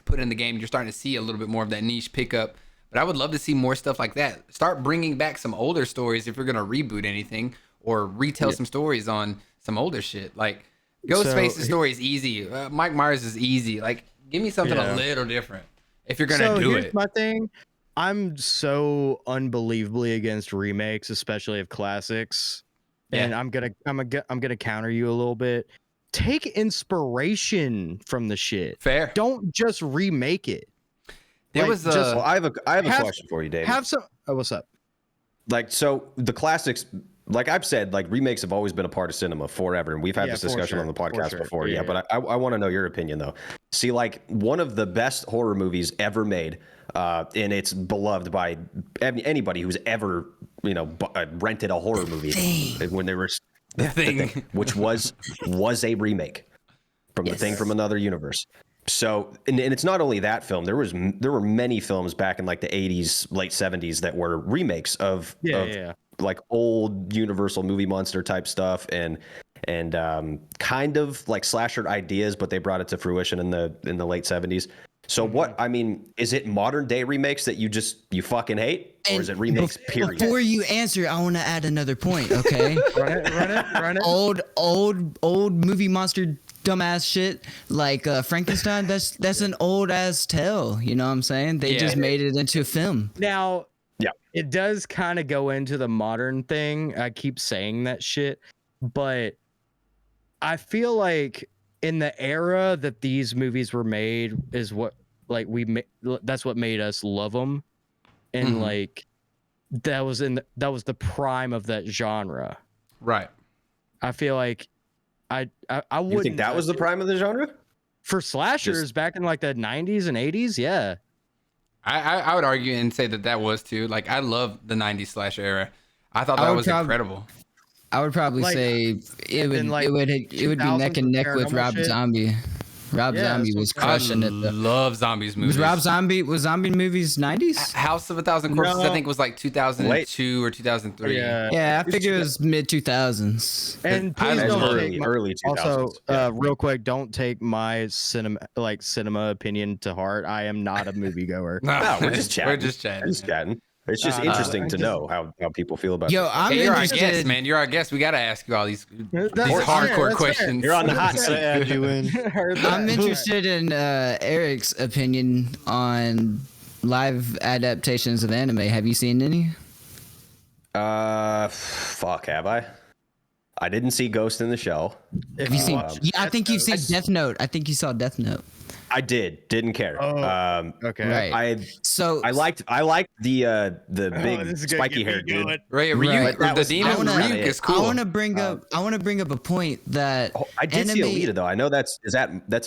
put in the game. You're starting to see a little bit more of that niche pickup. But I would love to see more stuff like that. Start bringing back some older stories if you're going to reboot anything, or retell some stories on some older shit. Like Ghostface's story is easy. Mike Myers is easy. Like give me something a little different if you're going to do it. Here's my thing. I'm so unbelievably against remakes, especially of classics. And I'm gonna counter you a little bit. Take inspiration from the shit. Fair. Don't just remake it. There Like, was a just- Well, I have a Have- question for you, David. Have some. Oh, what's up? Like, so the classics, like I've said, like remakes have always been a part of cinema forever, and we've had Yeah, this for discussion sure, on the for podcast sure. before. Yeah, But I want to know your opinion though. See, like one of the best horror movies ever made, and it's beloved by anybody who's ever rented a horror movie when they were the thing. which was a remake from The Thing from Another Universe. So, and it's not only that film. There were many films back in like the 80s, late 70s that were remakes of like old Universal movie monster type stuff and kind of like slasher ideas, but they brought it to fruition in the late 70s. So what, I mean, is it modern day remakes that you fucking hate, or is it remakes period? Before you answer, I want to add another point, okay? Run it. Old movie monster dumbass shit like Frankenstein. That's an old ass tale. You know what I'm saying? They just made it into a film. Now, Yeah. it does kind of go into the modern thing. I keep saying that shit, but I feel like in the era that these movies were made is what like that's what made us love them, and like that was the prime of that genre. Right. I feel like I wouldn't. You think that was the prime of the genre? For slashers back in like the 90s and 80s? Yeah. I would argue and say that was too. Like, I love the 90s slasher era. I thought that was incredible. I would probably Like, say it would like be neck and neck with paranormal Rob shit. Zombie. Rob Yeah, Zombie was crushing I it. Though. love zombies movies. Was zombie movies 90s? House of a Thousand Corpses, No. I think, was like 2002 or 2003. Yeah, I figure it was mid 2000s. And I please don't love take early 2000s. also, real quick, don't take my cinema opinion to heart. I am not a moviegoer. No, we're just chatting. We're just chatting. It's just interesting to know how people feel about Yo, it. I'm Hey, you're our interested. guest, man. You're our guest. We got to ask you all these That's hardcore fair, that's questions. You're on the hot seat. Add you in. Heard that. I'm interested in Eric's opinion on live adaptations of anime. Have you seen any? Fuck, have I? I didn't see Ghost in the Shell. Have you seen? watched Yeah, I Death think you've Note. seen Death Note. I think you saw Death Note. I didn't care. Oh, okay. Right. I liked the big this is gonna spiky get me haired dude. going. Right, Right. Ryuk, the demon I wanna- Ryuk is cool. I want to bring up. I want to bring up a point that Oh, I did see Alita though. I know that's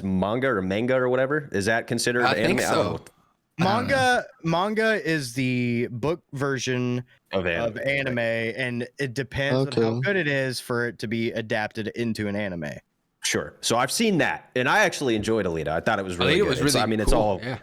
manga or manga or whatever. Is that considered I anime? think I don't so. Manga is the book version know. of anime, and it depends on how good it is for it to be adapted into an anime. Sure. So I've seen that, and I actually enjoyed Alita. I thought it was really Alita good. was really I mean, it's cool, all yeah.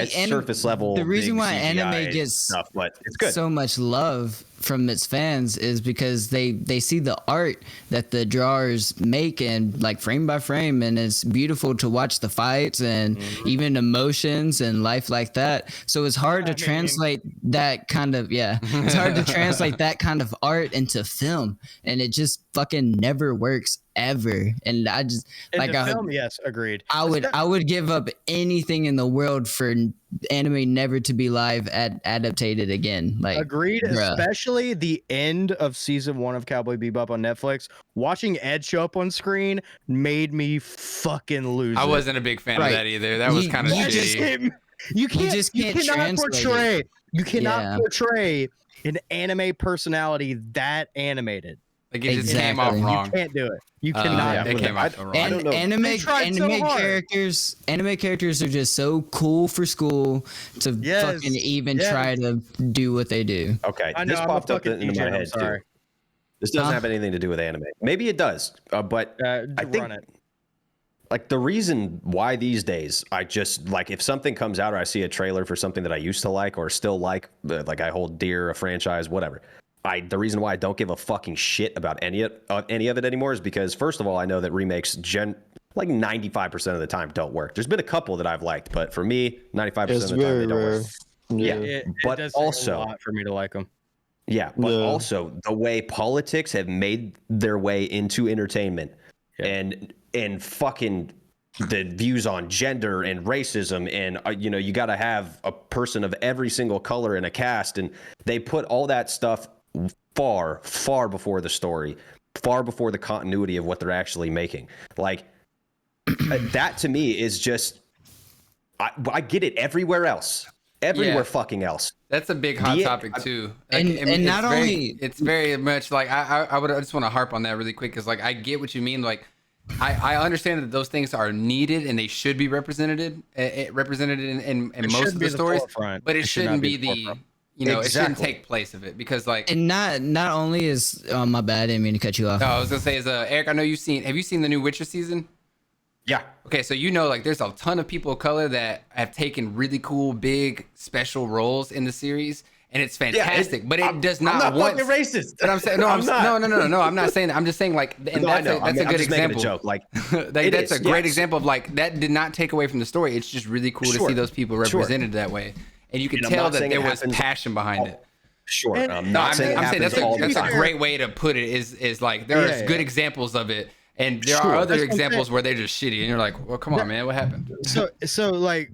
See, it's surface level. the reason big why anime CGI gets stuff, but it's good. so much love from its fans is because they see the art that the drawers make and like frame by frame, and it's beautiful to watch the fights and even emotions and life like that. So it's hard to translate that kind of it's hard to translate that kind of art into film, and it just fucking never works ever. And I just Film, yes, agreed. I would give up anything in the world for anime never to be live adapted again. Like Agreed, bruh. especially the end of season 1 of Cowboy Bebop on Netflix. Watching Ed show up on screen made me fucking lose. I it. wasn't a big fan Right. of that either. That was You- kind of you just- shitty. You just can't cannot translate portray. You cannot Yeah. portray an anime personality that animated. Like, it just came off Exactly. wrong. You can't do it. You cannot. It do came it. off wrong. I don't know. They tried so hard. Anime characters are just so cool for school to Yes. fucking even Yes. try to do what they do. Okay, I know, this I'm a popped up fucking into my DJ, I'm head too. sorry. This doesn't Huh? have anything to do with anime. Maybe it does, but I think Run it. like the reason why these days I just like if something comes out or I see a trailer for something that I used to like or still like I hold dear a franchise, whatever. The reason why I don't give a fucking shit about any of it anymore is because first of all, I know that remakes like 95% of the time don't work. There's been a couple that I've liked, but for me, 95% It's of the time very they don't rare. work. Yeah. It but does take also- a lot for me to like them. Yeah, but Yeah. also the way politics have made their way into entertainment Yeah. and fucking the views on gender and racism and you got to have a person of every single color in a cast, and they put all that stuff far before the story, far before the continuity of what they're actually making. Like that to me is just I get it everywhere else. Everywhere fucking else. That's a big hot topic too. And it's not only it's very much like I just want to harp on that really quick because like I get what you mean. Like I understand that those things are needed and they should be represented in most of the stories, but it shouldn't be the it shouldn't take place of it because like and not only is my bad, I didn't mean to cut you off. No, I was gonna say is Eric, I know have you seen the new Witcher season? Yeah. Okay, so like there's a ton of people of color that have taken really cool, big, special roles in the series, and it's fantastic. But it does not. I'm not fucking racist. But I'm saying no. I'm not saying that. I'm just saying like, and that's a good example. Joke. Like, that's a great example of like that did not take away from the story. It's just really cool to see those people represented that way, and you can tell that there was passion behind it. Sure. I'm saying that's a great way to put it. Is like there's good examples of it. And there are other examples where they're just shitty, and you're like, "Well, come on, man, what happened?" So like,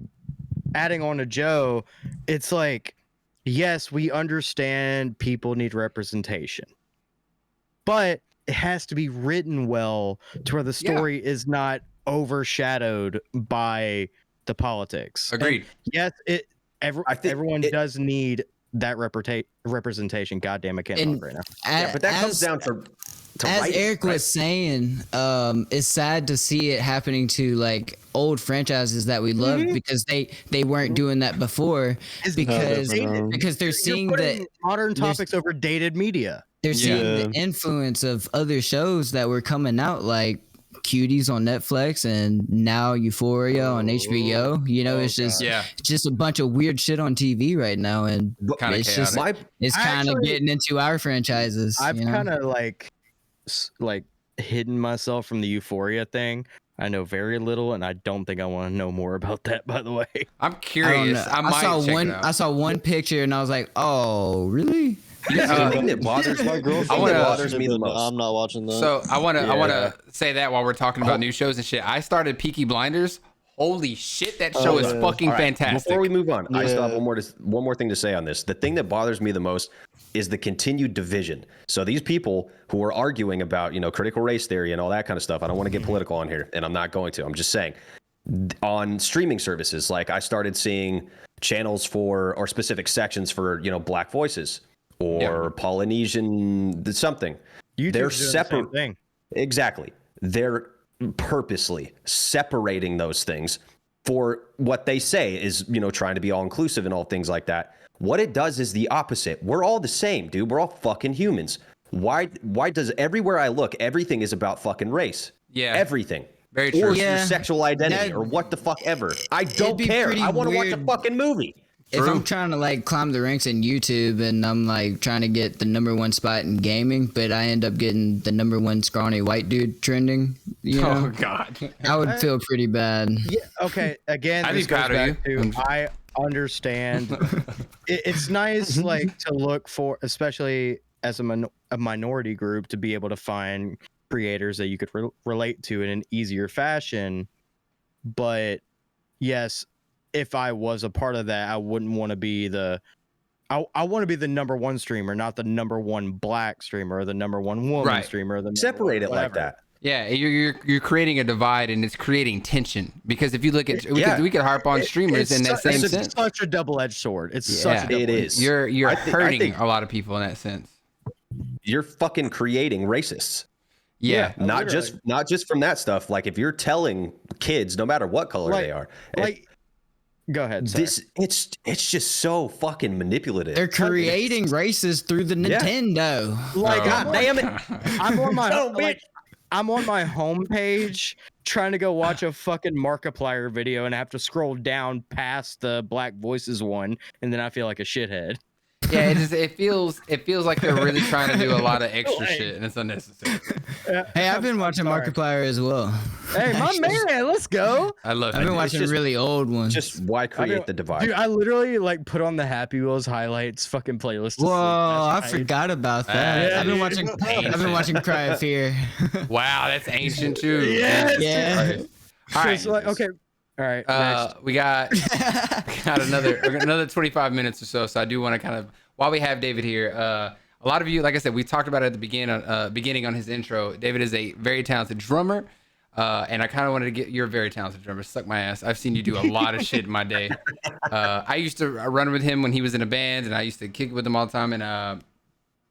adding on to Joe, it's like, yes, we understand people need representation, but it has to be written well to where the story is not overshadowed by the politics. Agreed. And yes, everyone does need that representation. God damn, I can't talk right now. But that comes down to as writing, Eric was saying, it's sad to see it happening to like old franchises that we love because they weren't doing that before because they're seeing that modern topics over dated media. They're seeing the influence of other shows that were coming out like Cuties on Netflix and now Euphoria on HBO. You know, it's just a bunch of weird shit on TV right now, and it's just it's kind of getting into our franchises. I've kind of like hidden myself from the Euphoria thing. I know very little, and I don't think I want to know more about that. By the way, I'm curious. I saw one picture, and I was like, "Oh, really?" The thing that bothers my girlfriend bothers me the most. I'm not watching that. So I want to say that while we're talking about new shows and shit. I started Peaky Blinders. Holy shit, that show is fucking fantastic. Before we move on, I still have one more thing to say on this. The thing that bothers me the most is the continued division. So these people who are arguing about, critical race theory and all that kind of stuff, I don't want to get political on here, and I'm not going to. I'm just saying, on streaming services, like I started seeing channels or specific sections for, Black voices or Polynesian something. They're separate. The thing. Exactly. They're purposely separating those things for what they say is, trying to be all inclusive and all things like that. What it does is the opposite. We're all the same, dude. We're all fucking humans. Why does everywhere I look, everything is about fucking race? Yeah. Everything. Very true. Or your sexual identity or what the fuck ever. I don't care. I want to watch a fucking movie. If I'm trying to like climb the ranks in YouTube and I'm like trying to get the #1 spot in gaming, but I end up getting the #1 scrawny white dude trending, Oh God, I would feel pretty bad. Yeah. Okay. Again, I'd be proud of you. I understand. It's nice, like, to look for, especially as a minority group, to be able to find creators that you could relate to in an easier fashion. But yes, if I was a part of that, I wouldn't want to be I want to be the #1 streamer, not the #1 black streamer or the #1 woman streamer. Or the separate it like that. Yeah, you're creating a divide, and it's creating tension. Because if you look at, we could harp on streamers in that same sense. It's such a double-edged sword. It's such a double-edged. It is. You're hurting a lot of people in that sense. You're fucking creating racists. Yeah, not just from that stuff. Like if you're telling kids, no matter what color they are, go ahead. It's just so fucking manipulative. They're creating races through the Nintendo. Like, God damn it! I'm on my I'm on my homepage trying to go watch a fucking Markiplier video, and I have to scroll down past the Black Voices one, and then I feel like a shithead. Yeah, it feels like they're really trying to do a lot of extra shit, and it's unnecessary. Hey, I've been watching Markiplier as well. Hey, my man, let's go. I love it. I've been watching really old ones. Just why create the divide? Dude, I literally put on the Happy Wheels highlights fucking playlist. Whoa, I forgot about that. I've been watching Cry of Fear. Wow, that's ancient too. Yes. Yeah. All right. Okay. All right. We got another 25 minutes or so. So I do want to kind of, while we have David here, a lot of you, like I said, we talked about it at the beginning on his intro. David is a very talented drummer. And I kind of wanted to get. You're a very talented drummer. Suck my ass. I've seen you do a lot of shit in my day. I used to run with him when he was in a band, and I used to kick it with him all the time. And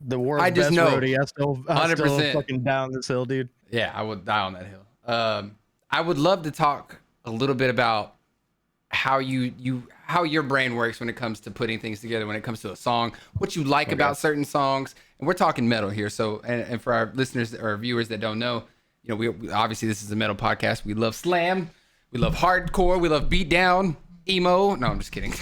The world's I just best know, roadie. I still 100%. fucking down this hill, dude. yeah, I would die on that hill. I would love to talk a little bit about how how your brain works when it comes to putting things together, when it comes to a song, what you like about certain songs. And we're talking metal here. So, and for our listeners or viewers that don't know, you know, we obviously this is a metal podcast. We love slam, we love hardcore, we love beat down, emo. No, I'm just kidding.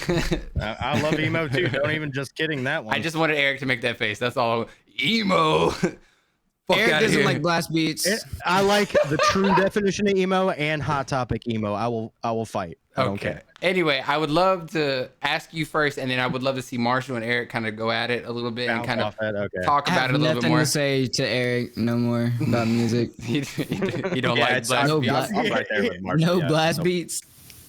I love emo too. Don't even just kidding that one. I just wanted Eric to make that face. That's all. Emo. Fuck Eric outta doesn't here. like blast beats. I like the true definition of emo and hot topic emo. I will fight. I don't Okay. care. Anyway, I would love to ask you first, and then I would love to see Marshall and Eric kind of go at it a little bit and Bounce kind of off that, okay. talk I about have it a little nothing bit more. to say to Eric no more about music. You don't like it's- blast no beats? blast- I'm right there with Marshall. No yeah. blast So- beats.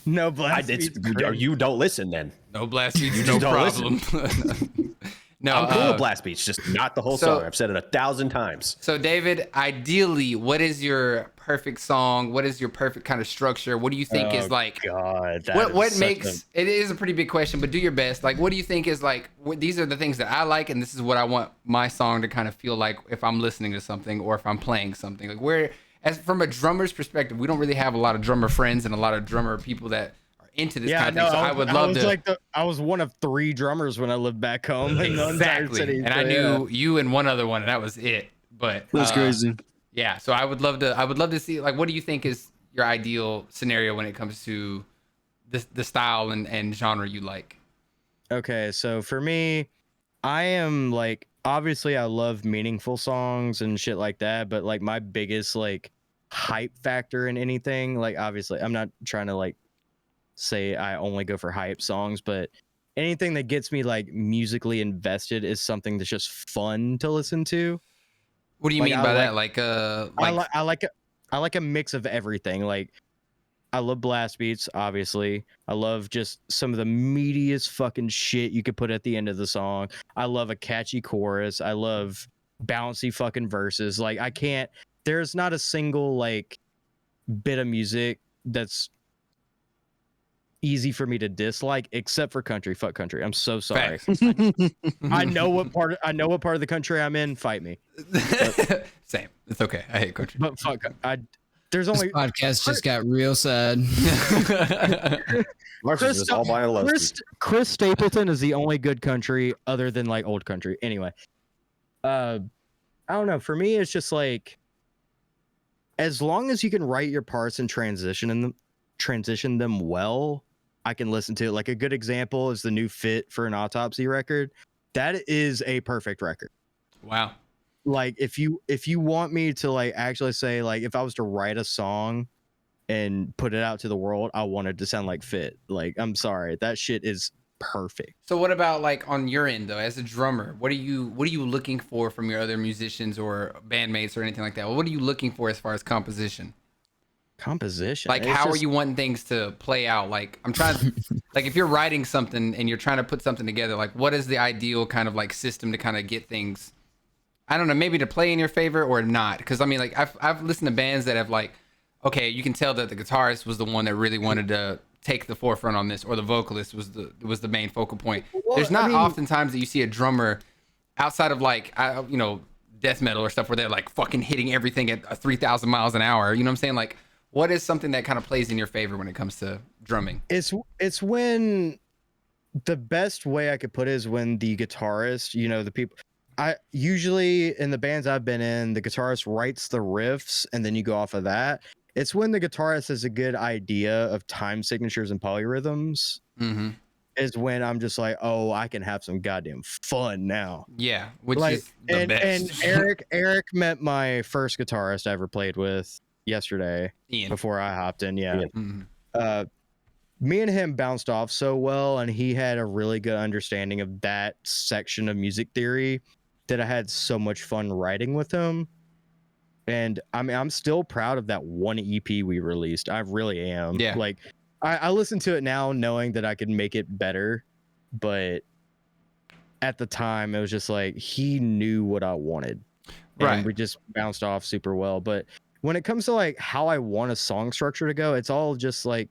No blast. I did. beats crazy. You don't listen then. No blast beats, You no just don't problem. No, I'm cool with blast beats, just not the whole so- song. I've said it 1,000 times. So, David, ideally, what is your perfect song? What is your perfect kind of structure? What do you think is like? God, that What is such makes it is a pretty big question, but do your best. Like, what do you think is like? These are the things that I like, and this is what I want my song to kind of feel like if I'm listening to something or if I'm playing something. Like, where, as from a drummer's perspective, we don't really have a lot of drummer friends and a lot of drummer people that are into this kind of thing. So I would love to. I was one of 3 drummers when I lived back home in the entire Exactly, city. and so I yeah. knew you and one other one, and that was it. But That's crazy. yeah, so I would love to see, like, what do you think is your ideal scenario when it comes to the style and genre you like? Okay, so for me, I am like, obviously I love meaningful songs and shit like that, but like my biggest like hype factor in anything, like obviously I'm not trying to like say I only go for hype songs, but anything that gets me like musically invested is something that's just fun to listen to. What do you Like, mean I by like- that? Like, I like a mix of everything. Like I love blast beats, obviously. I love just some of the meatiest fucking shit you could put at the end of the song. I love a catchy chorus. I love bouncy fucking verses. Like there's not a single like bit of music that's easy for me to dislike except for country. Fuck country. I'm so sorry. facts. I know what part of the country I'm in. Fight me. Same. It's okay. I hate country. But fuck, there's This only podcast just got real sad. Marshall's just all by a Chris Stapleton is the only good country other than like old country. Anyway, I don't know. For me, it's just like as long as you can write your parts and transition them well, I can listen to it. Like a good example is the new Fit for an Autopsy record. That is a perfect record. Wow. Like if you want me to like actually say like if I was to write a song and put it out to the world, I want it to sound like Fit. Like I'm sorry, that shit is perfect. So what about like on your end though, as a drummer? What are you looking for from your other musicians or bandmates or anything like that? What are you looking for as far as composition? Composition. Like, It's how are just- you wanting things to play out? Like, I'm trying to, like, if you're writing something and you're trying to put something together, like, what is the ideal kind of like system to kind of get things, I don't know, maybe to play in your favor or not? Because I mean, like, I've listened to bands that have like, okay, you can tell that the guitarist was the one that really wanted to take the forefront on this, or the vocalist was the main focal point. Well, There's not I mean- oftentimes that you see a drummer outside of like, you know, death metal or stuff where they're like fucking hitting everything at 3,000 miles an hour. You know what I'm saying? Like, what is something that kind of plays in your favor when it comes to drumming? It's when the best way I could put it is when the guitarist, you know, the people I usually in the bands I've been in, the guitarist writes the riffs and then you go off of that. It's when the guitarist has a good idea of time signatures and polyrhythms Mm-hmm. is when I'm just like, oh, I can have some goddamn fun now. Yeah, which Like, is the best. and Eric met my first guitarist I ever played with yesterday Ian. before I hopped in. Yeah. Mhm. Me and him bounced off so well, and he had a really good understanding of that section of music theory that I had so much fun writing with him. And I mean, I'm still proud of that one EP we released. I really am. Yeah. Like, I listen to it now knowing that I could make it better, but at the time, it was just like he knew what I wanted. And Right. we just bounced off super well. But when it comes to like how I want a song structure to go, it's all just like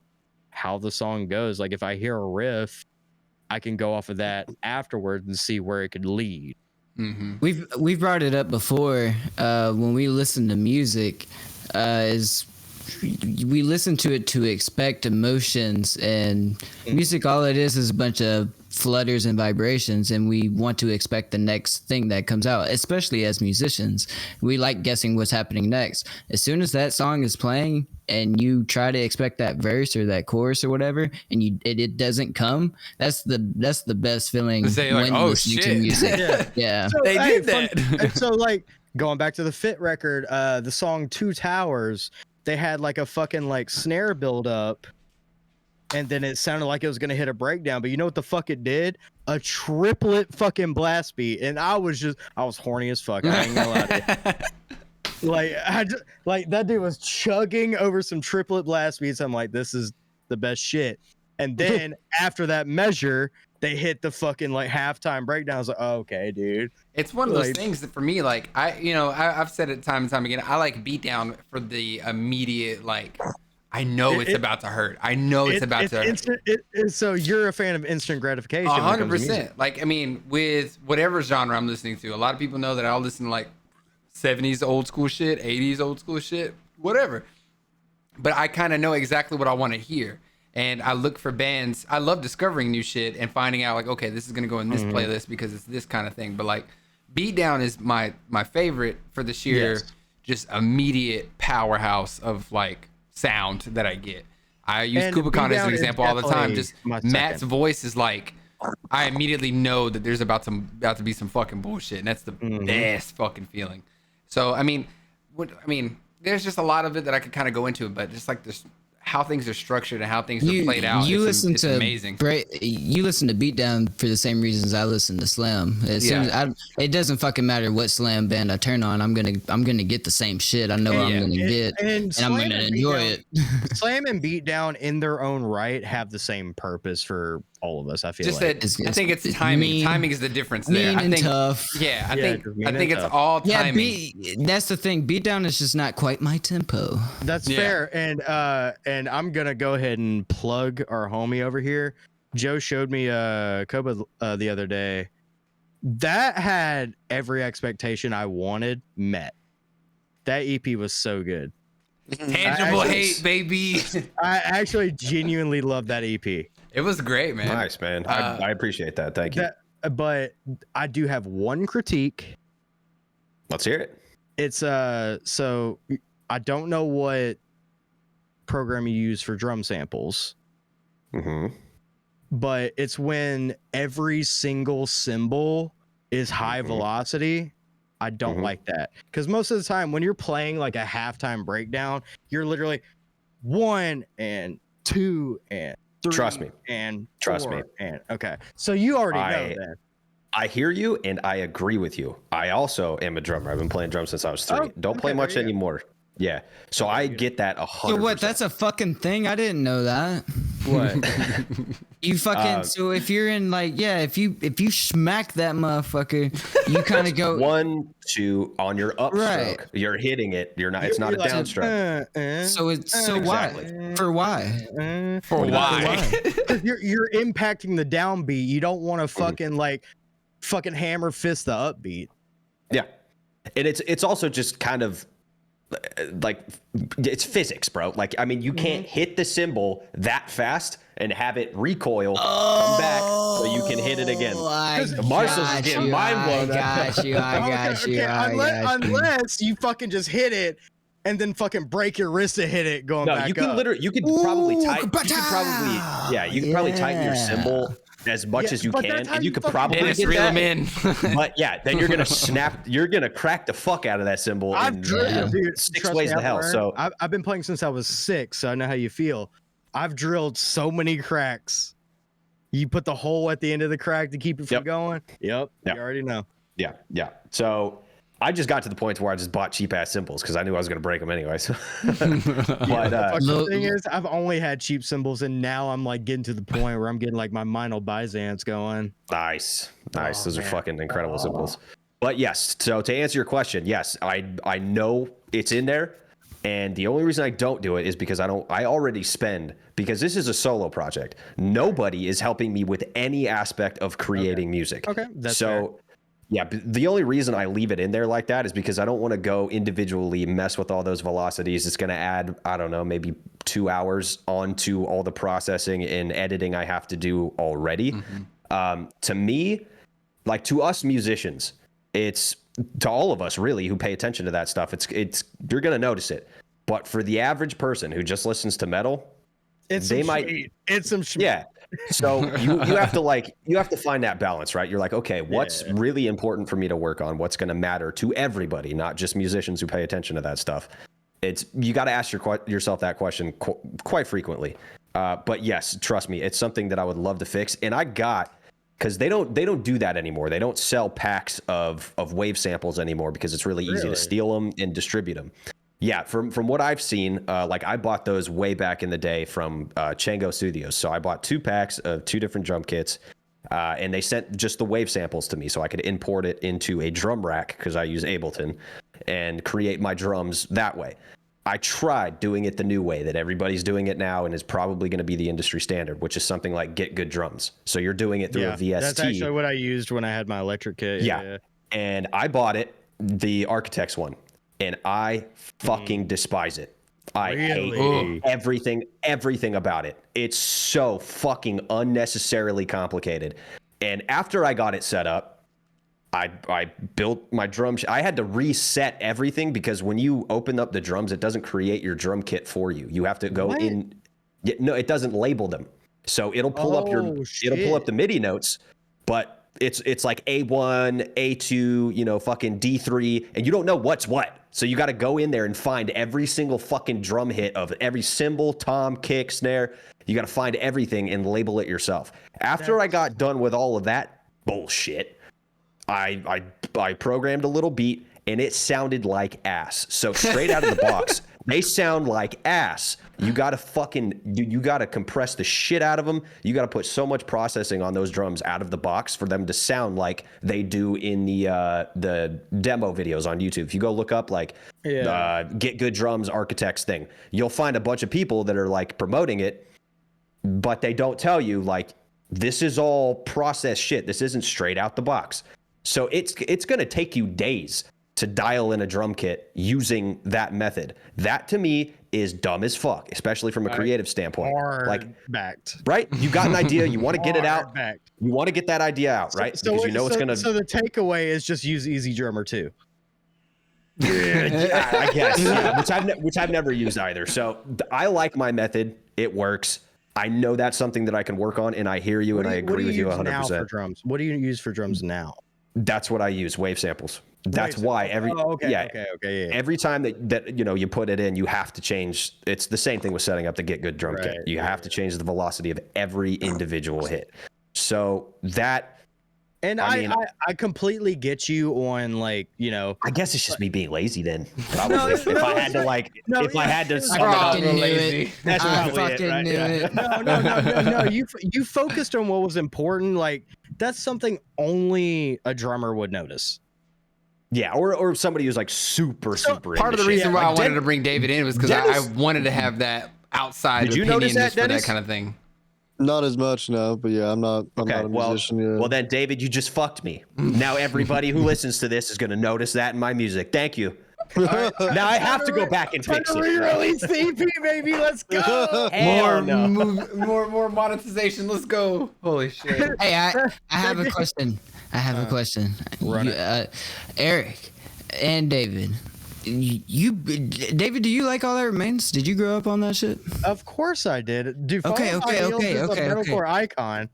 how the song goes. Like if I hear a riff, I can go off of that afterwards and see where it could lead. Mm-hmm. We've brought it up before when we listen to music, is we listen to it to expect emotions, and music, all it is a bunch of flutters and vibrations, and we want to expect the next thing that comes out. Especially as musicians, we like guessing what's happening next. As soon as that song is playing and you try to expect that verse or that chorus or whatever, and it doesn't come, that's the best feeling Say, like, when oh, listening shit. to music. Yeah. Yeah. So, They did and that. so like going back to the Fit record, the song Two Towers, they had like a fucking like snare build up, and then it sounded like it was gonna hit a breakdown. But you know what the fuck it did? A triplet fucking blast beat, and I was horny as fuck. I ain't gonna lie to you. Like that dude was chugging over some triplet blast beats. I'm like, this is the best shit. And then after that measure, they hit the fucking like halftime breakdown. I was like, oh, okay, dude. It's one of those Like- things that for me, like I've said it time and time again. I like beatdown for the immediate, like I know it's about to hurt. I know it's about to hurt. Instant, so you're a fan of instant gratification? 100%. Like I mean, with whatever genre I'm listening to, a lot of people know that I'll listen to like 70s old school shit, 80s old school shit, whatever. But I kind of know exactly what I want to hear. And I look for bands. I love discovering new shit and finding out like, okay, this is gonna go in this playlist because it's this kind of thing. But like, Beatdown is my favorite for the sheer just immediate powerhouse of like sound that I get. I use And Kubicon as Beatdown an is example all the time. definitely Just my Matt's second. voice is like, I immediately know that there's about to be some fucking bullshit, and that's the best fucking feeling. So I mean, there's just a lot of it that I could kind of go into, but just like this, how things are structured and how things are played out. You it's amazing. You listen to Beatdown for the same reasons I listen to Slam. It doesn't fucking matter what Slam band I turn on. I'm gonna get the same shit. I know what I'm gonna get, and I'm gonna enjoy it. Slam and Beatdown in their own right have the same purpose for all of us. I feel Just like. that I think it's timing. mean- Timing is the difference there. mean I and think tough. Yeah, I Yeah, think just mean I think and it's tough. all Yeah, timing. that's the thing. Beatdown is just not quite my tempo. That's Yeah. fair. And I'm gonna go ahead and plug our homie over here. Joe showed me Koba the other day. That had every expectation I wanted met. That EP was so good. Tangible actually- hate, baby. I actually genuinely love that EP. It was great, man. Nice, man. I appreciate that. Thank you. But I do have one critique. Let's hear it. It's so I don't know what program you use for drum samples, Mm-hmm. but it's when every single cymbal is high velocity. I don't like that, because most of the time when you're playing like a halftime breakdown, you're literally 1 and 2 and 3 Trust me. and Trust 4 me. and okay. So you already know that. I hear you and I agree with you. I also am a drummer. I've been playing drums since I was 3. Oh, Don't play okay, much there you go. anymore. Yeah. So I get that 100%. So what? That's a fucking thing. I didn't know that. What? You fucking so if you're in like if you smack that motherfucker, you kind of go 1, 2 on your upstroke. Right. You're hitting it. You're not. It's not a You're like, downstroke. So it's so why? For why? For why? Because you're impacting the downbeat. You don't want to fucking hammer fist the upbeat. Yeah. And it's also just kind of like it's physics, bro. Like I mean, you can't hit the cymbal that fast and have it recoil, come back, so you can hit it again. Marshall's is getting mind blown. I got you. Unless you fucking just hit it and then fucking break your wrist to hit it going No, back you can up. literally, you could probably tighten. You could probably tighten your cymbal as much as you but can, that's how and you you could fucking- probably Dennis, get reel that. him in. But yeah, then you're gonna snap. You're gonna crack the fuck out of that cymbal. I've in, drilled, dude. 6 trust ways me, to I've hell. learned. So I've been playing since I was 6, so I know how you feel. I've drilled so many cracks. You put the hole at the end of the crack to keep it from Yep. going. Yep. Yep. You already know. yeah. So I just got to the point where I just bought cheap ass cymbals because I knew I was gonna break them anyway. So. But Fucking Look- thing is, I've only had cheap cymbals, and now I'm like getting to the point where I'm getting like my Meinl Byzance going. nice. Oh, Those are man. fucking incredible cymbals. But yes, so to answer your question, yes, I know it's in there. And the only reason I don't do it is because I already spend, because this is a solo project. Nobody is helping me with any aspect of creating music. Okay, that's so yeah, the only reason I leave it in there like that is because I don't want to go individually mess with all those velocities. It's going to add, I don't know, maybe 2 hours onto all the processing and editing I have to do already. To me, like to us musicians, it's to all of us really who pay attention to that stuff. It's you're going to notice it. But for the average person who just listens to metal, It's some shit. Yeah. So you have to find that balance, right? You're like, okay, what's really important for me to work on? What's going to matter to everybody, not just musicians who pay attention to that stuff? You got to ask yourself that question quite frequently. But yes, trust me, it's something that I would love to fix. And because they don't do that anymore. They don't sell packs of wave samples anymore because it's really easy to steal them and distribute them. Yeah, from what I've seen, like I bought those way back in the day from Chango Studios. So I bought 2 packs of 2 different drum kits, and they sent just the wave samples to me so I could import it into a drum rack because I use Ableton and create my drums that way. I tried doing it the new way that everybody's doing it now and is probably going to be the industry standard, which is something like Get Good Drums. So you're doing it through a VST. That's actually what I used when I had my electric kit. Yeah. And I bought it, the Architect's one, and I fucking despise it. I hate everything about it. It's so fucking unnecessarily complicated. And after I got it set up, I built my drum. I had to reset everything because when you open up the drums, it doesn't create your drum kit for you. You have to go in. No, it doesn't label them. So it'll pull up the MIDI notes, but it's like A1, A2, fucking D3, and you don't know what's what. So you got to go in there and find every single fucking drum hit of every cymbal, tom, kick, snare. You got to find everything and label it yourself. After I got done with all of that bullshit, I programmed a little beat and it sounded like ass. So straight out of the box, they sound like ass. You got to you got to compress the shit out of them. You got to put so much processing on those drums out of the box for them to sound like they do in the demo videos on YouTube. If you go look up Get Good Drums Architects thing, you'll find a bunch of people that are like promoting it, but they don't tell you like this is all processed shit. This isn't straight out the box. So it's going to take you days to dial in a drum kit using that method. That to me is dumb as fuck, especially from a creative standpoint. Backed. Right? You got an idea, you want to get it out. Backed. You want to get that idea out, right? Because you know it's going to. So the takeaway is just use Easy Drummer 2. Yeah, I guess, which I've never used either. So I like my method. It works. I know that's something that I can work on, and I hear you, and I agree with you 100%. Now for drums? What do you use for drums now? That's what I use, wave samples. That's why every every time that you put it in, you have to change. It's the same thing with setting up the Get Good drum kit. You have to change the velocity of every individual hit. So that. And I completely get you on I guess it's just me being lazy then. Probably if I had to sum it up, lazy. That's probably it, right? No. You focused on what was important. Like that's something only a drummer would notice. Yeah, or somebody who's like super Part of the reason why I wanted to bring David in was because I wanted to have that outside Did you opinion notice that, just for Dennis? that kind of thing. Not as much, no, but yeah, I'm not a musician yet. Well, then, David, you just fucked me. Now everybody who listens to this is going to notice that in my music. Thank you. Right. Now I have to go back and fix it. Re-release the EP, baby. Let's go. More monetization. Let's go. Holy shit. Hey, I have a question. Eric and David. David, do you like All That Remains? Did you grow up on that shit? Of course I did. Dude, Okay. metalcore icon.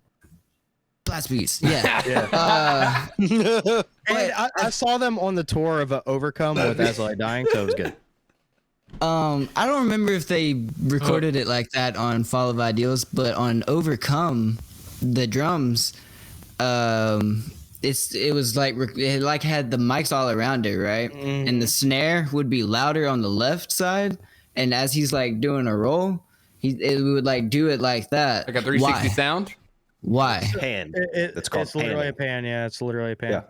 Blast Beats, yeah. And I saw them on the tour of Overcome with As I Dying, so it was good. I don't remember if they recorded it like that on Fall of Ideals, but on Overcome, the drums, it was like it like had the mics all around it, right? Mm-hmm. And the snare would be louder on the left side, and as he's like doing a roll, it would like do it like that. Like a 360 sound. Why? Pan. It's literally a pan. Yeah, it's literally a pan.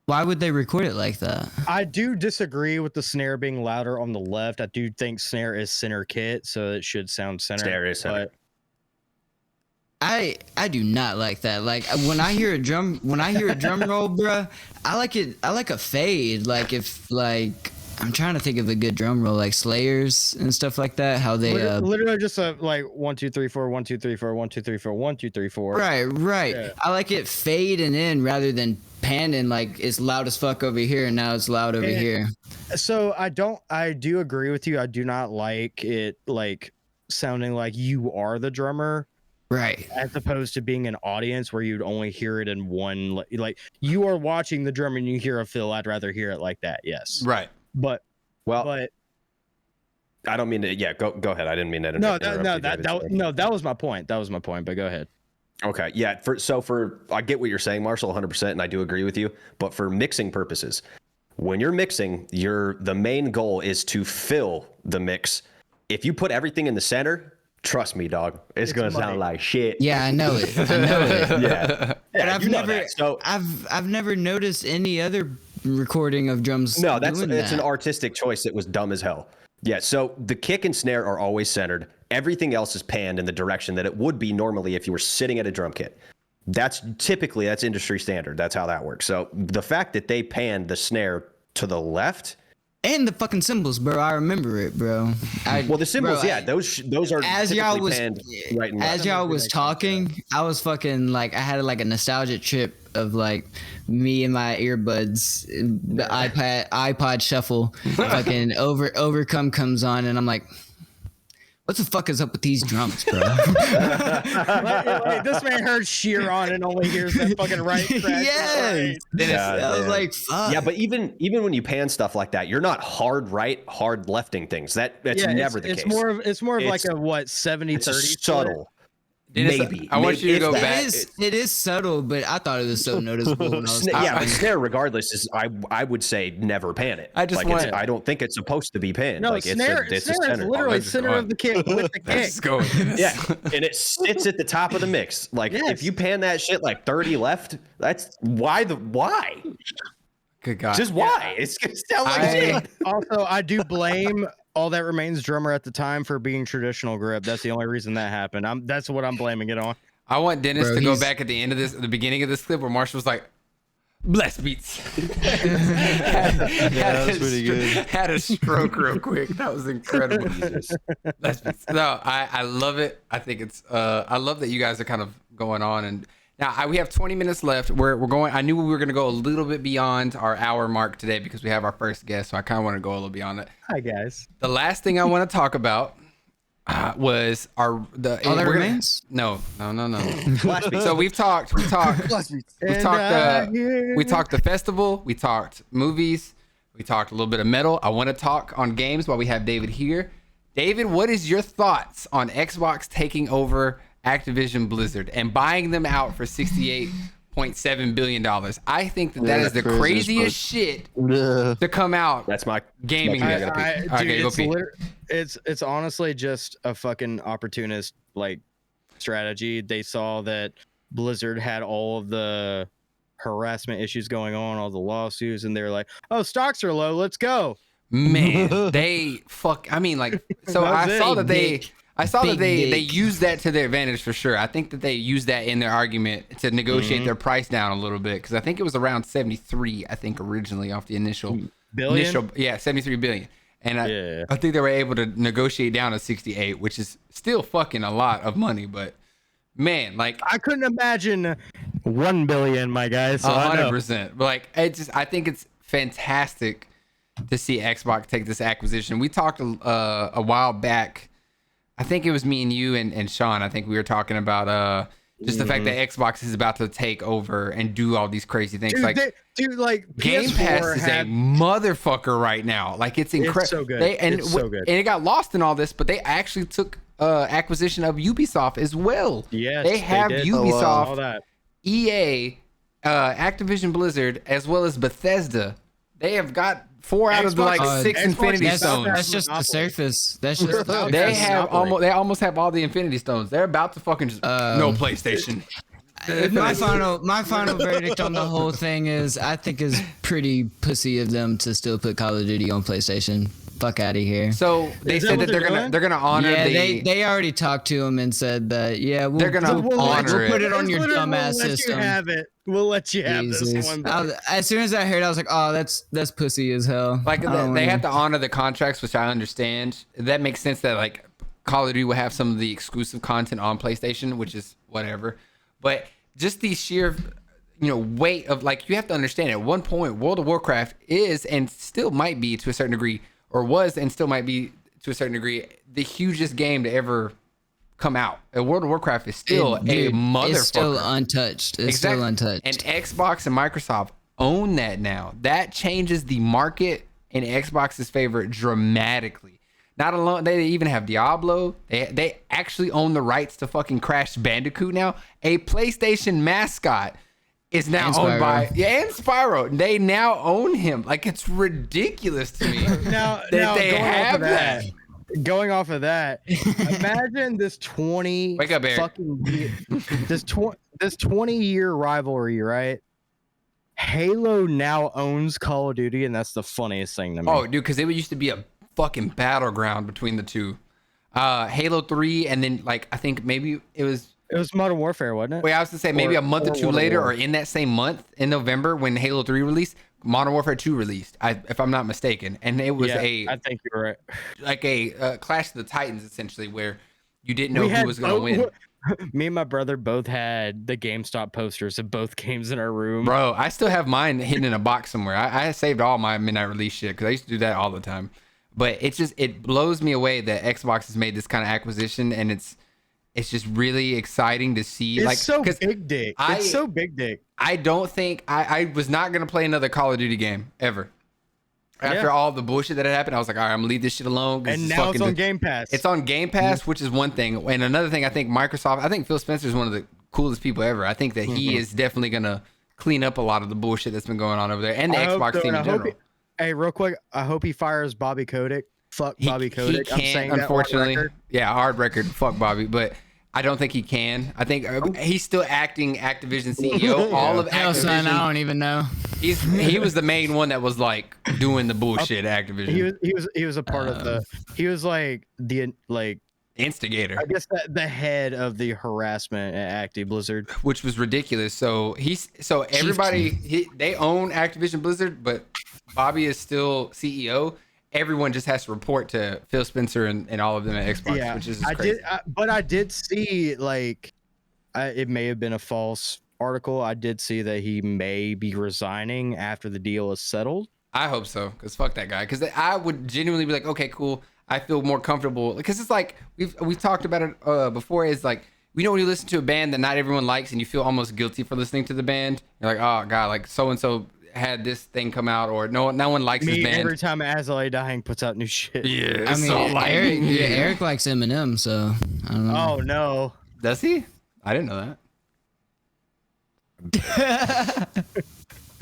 Why would they record it like that? I do disagree with the snare being louder on the left. I do think snare is center kit, so it should sound center. Snare is center. But I do not like that. Like when I hear a drum roll, bruh, I like it. I like a fade. Like if like I'm trying to think of a good drum roll, like Slayers and stuff like that. How they literally just a like 1 2 3 4 1 2 3 4 1 2 3 4 1 2 3 4. Right. Yeah. I like it fading in rather than panning. Like it's loud as fuck over here, and now it's loud over here. So I do agree with you. I do not like it like sounding like you are the drummer. Right. As opposed to being an audience where you'd only hear it in one, like you are watching the drum and you hear a fill. I'd rather hear it like that. Yes. Right. But I don't mean to. Yeah, go ahead. I didn't mean to interrupt. That was my point. That was my point. But go ahead. Okay. Yeah. For I get what you're saying, Marshall, 100%, and I do agree with you. But for mixing purposes, when you're mixing, the main goal is to fill the mix. If you put everything in the center, trust me, dog, it's gonna sound like shit. Yeah, I know it. Yeah. But I've never, that. So I've never noticed any other recording of drums. No, it's an artistic choice. It was dumb as hell. Yeah. So the kick and snare are always centered. Everything else is panned in the direction that it would be normally if you were sitting at a drum kit. That's industry standard. That's how that works. So the fact that they panned the snare to the left. And the fucking cymbals, bro. I remember it, bro. Well, the cymbals, yeah, those are as y'all was panned right and left. As y'all was talking, I was fucking like I had like a nostalgic trip of like me and my earbuds, the iPod shuffle, fucking Overcome comes on, and I'm like, what the fuck is up with these drums, bro? This man heard shear on and only hears that fucking right crash. Yes. I was like, fuck. Yeah, but even when you pan stuff like that, you're not hard right, hard lefting things. That's never the case. It's more of like a 70-30 subtle. Dennis, Maybe. I want you to go back. It is subtle, but I thought it was so noticeable when I was but snare, regardless, is I would say never pan it. I don't think it's supposed to be panned. No, like snare is literally center of the kick with the kick. Let's go. Yeah, and it sits at the top of the mix. Like if you pan that shit like 30 left, that's why. Good God. Just why? It's gonna sound like shit. Also, I do blame All That Remains drummer at the time for being traditional grip. That's the only reason that happened. That's what I'm blaming it on. I want Dennis to go back at the end of this, at the beginning of this clip, where Marshall was like, "Bless beats." That was pretty good. Had a stroke real quick. That was incredible. Bless beats. No, I love it. I think it's. I love that you guys are kind of going on and. Now, we have 20 minutes left. We're going. I knew we were going to go a little bit beyond our hour mark today because we have our first guest, so I kind of want to go a little beyond it. Hi, guys. The last thing I want to talk about was All That Remains? No. So we talked the festival. We talked movies. We talked a little bit of metal. I want to talk on games while we have David here. David, what is your thoughts on Xbox taking over Activision Blizzard and buying them out for $68.7 billion? I think that is the craziest shit to come out. That's my gaming. It's honestly just a fucking opportunist like strategy. They saw that Blizzard had all of the harassment issues going on, all the lawsuits, and they're like, "Oh, stocks are low. Let's go." Man, I saw that they used that to their advantage for sure. I think that they used that in their argument to negotiate their price down a little bit because I think it was around 73. I think originally off the initial billion. 73 billion, and I think they were able to negotiate down to 68, which is still fucking a lot of money. But man, like I couldn't imagine 1 billion, my guys. So 100%. Like I think it's fantastic to see Xbox take this acquisition. We talked a while back. I think it was me and you and Sean. I think we were talking about just the fact that Xbox is about to take over and do all these crazy things. Game Pass is a motherfucker right now. Like it's incredible. It's so good. It's so good. And it got lost in all this, but they actually took acquisition of Ubisoft as well. Yes, they have Ubisoft, all that. EA, Activision Blizzard, as well as Bethesda. They have got 4 out of the 6 Infinity Stones. That's just the surface. That's just they almost have all the Infinity Stones. They're about to fucking just no PlayStation. My final verdict on the whole thing is I think is pretty pussy of them to still put Call of Duty on PlayStation. Fuck out of here. So they said that they're gonna honor. Yeah, they already talked to him and said that they're gonna honor we'll put it on your dumbass system. We'll let you have Jesus. this one. As soon as I heard, I was like, oh, that's pussy as hell. Like they have to honor the contracts, which I understand. That makes sense that like Call of Duty will have some of the exclusive content on PlayStation, which is whatever. But just the sheer, weight of like you have to understand. At one point, World of Warcraft is and still might be to a certain degree, or was and still might be to a certain degree, the hugest game to ever come out. And World of Warcraft is still motherfucker. It's still untouched. It's still untouched. And Xbox and Microsoft own that now. That changes the market in Xbox's favor dramatically. Not alone, they even have Diablo. They actually own the rights to fucking Crash Bandicoot now. A PlayStation mascot is now owned by and Spyro. They now own him. Like it's ridiculous to me. Now they have that. Going off of that, imagine this 20 Wake up, Eric. fucking this 20-year rivalry, right? Halo now owns Call of Duty, and that's the funniest thing to me. Oh, dude, because it used to be a fucking battleground between the two. Halo 3, and then like I think maybe it was Modern Warfare, wasn't it? Wait, I was to say maybe a month or two later, or in that same month in November when Halo 3 released, Modern Warfare 2 released, if I'm not mistaken, and it was I think you're right. Like a Clash of the Titans essentially, where you didn't know who was going to win. Me and my brother both had the GameStop posters of both games in our room. Bro, I still have mine hidden in a box somewhere. I saved all my midnight release shit because I used to do that all the time. But it blows me away that Xbox has made this kind of acquisition, and it's just really exciting to see. It's like so big dick. It's so big dick. I don't think I was not gonna play another Call of Duty game ever. After all the bullshit that had happened, I was like, all right, I'm gonna leave this shit alone. And now it's on Game Pass. It's on Game Pass, which is one thing. And another thing, I think Phil Spencer is one of the coolest people ever. I think that he is definitely gonna clean up a lot of the bullshit that's been going on over there, and the Xbox team in general. Hey, real quick, I hope he fires Bobby Kotick. Fuck Bobby Kotick. I'm saying unfortunately, hard record. Fuck Bobby, but I don't think he can. I think he's still acting Activision CEO. All of Hell, Activision. son, I don't even know. He was the main one that was like doing the bullshit at Activision. He was a part of he was like the instigator. I guess the head of the harassment at Acti Blizzard, which was ridiculous. So everybody they own Activision Blizzard, but Bobby is still CEO. Everyone just has to report to Phil Spencer and all of them at Xbox, which is crazy. I did see it may have been a false article. I did see that he may be resigning after the deal is settled. I hope so, because fuck that guy. Because I would genuinely be like, okay, cool. I feel more comfortable because it's like we've talked about it before. Is like when you listen to a band that not everyone likes and you feel almost guilty for listening to the band. You're like, oh god, like so and so had this thing come out, or no one likes this band. Every time Azalea Dying puts out new shit. Yeah, I mean, Eric likes Eminem, so I don't know. Oh no, does he? I didn't know that.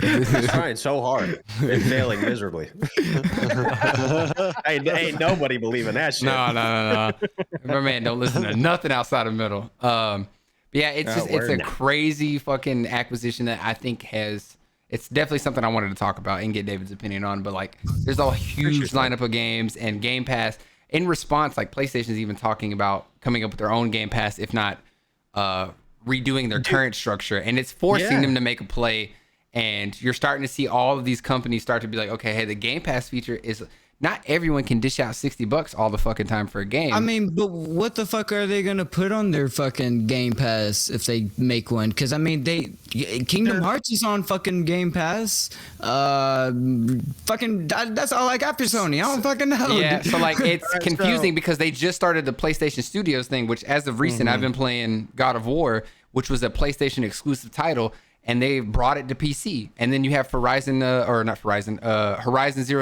He's trying so hard and failing miserably. ain't nobody believing that shit. No. My man don't listen to nothing outside of metal. Yeah, it's a crazy fucking acquisition that I think it's definitely something I wanted to talk about and get David's opinion on. But like, there's a huge lineup of games and Game Pass. In response, like PlayStation's even talking about coming up with their own Game Pass, if not redoing their current structure, and it's forcing them to make a play. And you're starting to see all of these companies start to be like, okay, hey, the Game Pass feature is not everyone can dish out $60 all the fucking time for a game. I mean, but what the fuck are they gonna put on their fucking Game Pass if they make one? Because I mean, Kingdom Hearts is on fucking Game Pass. Fucking that's all I got for Sony. I don't fucking know. Yeah, so like it's confusing because they just started the PlayStation Studios thing, which as of recent I've been playing God of War, which was a PlayStation exclusive title. And they brought it to PC. And then you have Horizon Zero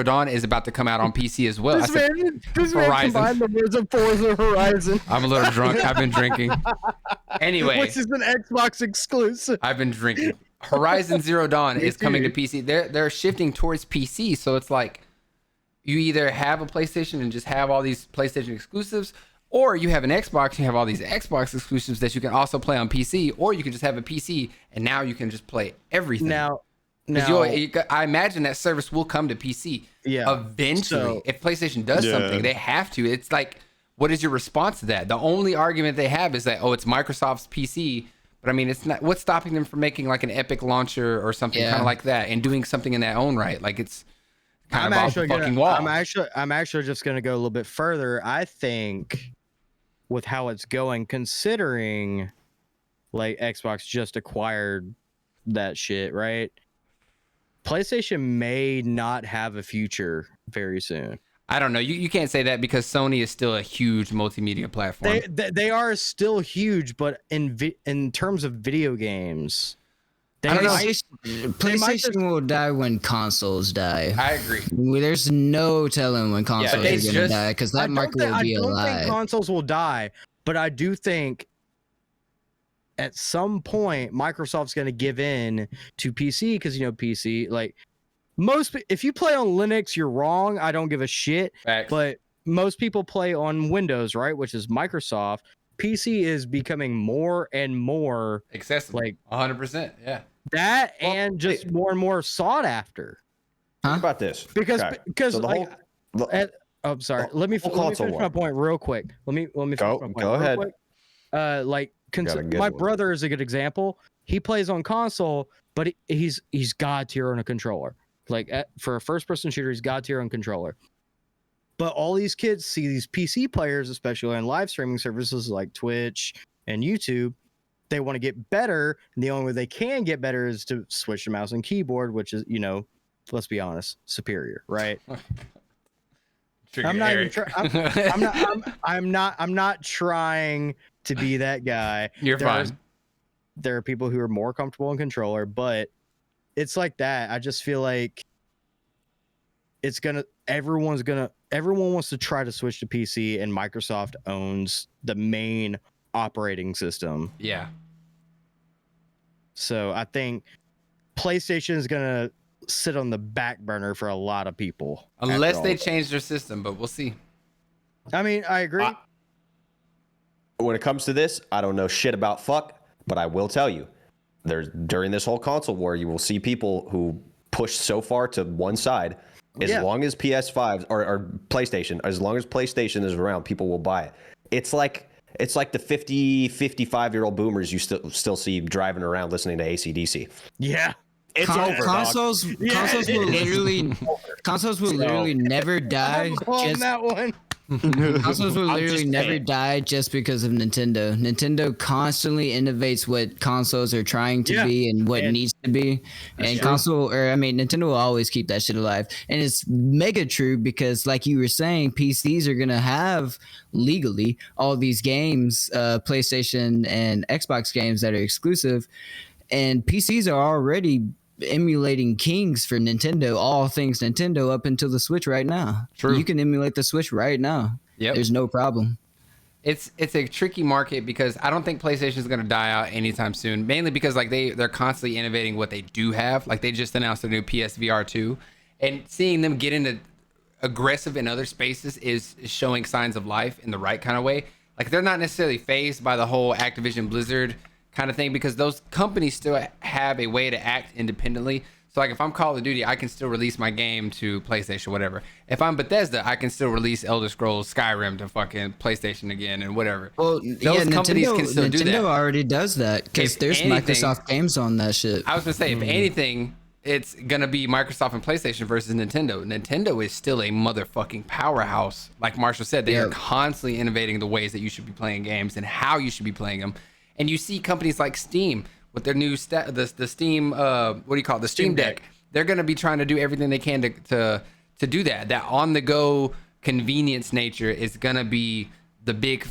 Dawn is about to come out on PC as well. This man combined the words of Forza Horizon. I'm a little drunk. I've been drinking. Anyway. Which is an Xbox exclusive. I've been drinking. Horizon Zero Dawn is coming to PC. They're shifting towards PC. So it's like you either have a PlayStation and just have all these PlayStation exclusives, Or you have an Xbox, you have all these Xbox exclusives that you can also play on PC, or you can just have a PC and now you can just play everything. Now, I imagine that service will come to PC eventually. So- If PlayStation does something, they have to. It's like, what is your response to that? The only argument they have is that, it's Microsoft's PC. But I mean, it's not. What's stopping them from making like an Epic launcher or something kind of like that and doing something in their own right? Like it's kind of off the fucking wall. I'm actually just gonna go a little bit further. I think with how it's going, considering like Xbox just acquired that shit, right? PlayStation may not have a future very soon. I don't know. You can't say that because Sony is still a huge multimedia platform. They are still huge, but in terms of video games, PlayStation will die when consoles die. I agree. There's no telling when consoles are going to die because that market will be alive. I don't think consoles will die, but I do think at some point Microsoft's going to give in to PC because PC like if you play on Linux, you're wrong. I don't give a shit. Facts. But most people play on Windows, right? Which is Microsoft. PC is becoming more and more accessible. Like 100%. Yeah. That and just more and more sought after. Think about this. Because so I'm sorry. Let me finish my point real quick. Let me finish my point. Go ahead. My brother is a good example. He plays on console, but he's god tier on a controller. For a first-person shooter, he's god tier on controller. But all these kids see these PC players, especially on live streaming services like Twitch and YouTube. They want to get better, and the only way they can get better is to switch to mouse and keyboard, which is, let's be honest, superior, right? I'm not trying to be that guy. You're fine. There are people who are more comfortable in controller, but it's like that. I just feel like everyone wants to try to switch to PC, and Microsoft owns the main operating system. Yeah. So I think PlayStation is gonna sit on the back burner for a lot of people. Unless they change their system, but we'll see. I mean, I agree. When it comes to this, I don't know shit about fuck, but I will tell you, during this whole console war, you will see people who push so far to one side. As long as PS5 or PlayStation, as long as PlayStation is around, people will buy it. It's like the 50, 55-year-old boomers you still see driving around listening to AC/DC. Yeah. It's over. Consoles will literally never die. That one. Consoles will literally never die just because of Nintendo. Nintendo constantly innovates what consoles are trying to be and what needs to be. And Nintendo will always keep that shit alive. And it's mega true because, like you were saying, PCs are gonna have legally all these games, PlayStation and Xbox games that are exclusive, and PCs are already emulating kings for Nintendo, all things Nintendo up until the Switch right now. True. You can emulate the Switch right now. Yep. There's no problem. It's a tricky market because I don't think PlayStation is going to die out anytime soon, mainly because they're constantly innovating what they do have. Like they just announced their new PSVR 2, and seeing them get into aggressive in other spaces is showing signs of life in the right kind of way. Like they're not necessarily fazed by the whole Activision Blizzard kind of thing because those companies still have a way to act independently. So like if I'm Call of Duty, I can still release my game to PlayStation, whatever. If I'm Bethesda, I can still release Elder Scrolls Skyrim to fucking PlayStation again and whatever. Well, those companies can still do that. Nintendo already does that because there's Microsoft games on that shit. I was gonna say, if anything, it's gonna be Microsoft and PlayStation versus Nintendo. Nintendo is still a motherfucking powerhouse. Like Marshall said, they are constantly innovating the ways that you should be playing games and how you should be playing them. And you see companies like Steam with their new the Steam the Steam Deck. They're going to be trying to do everything they can to do that. That on the go convenience nature is going to be the big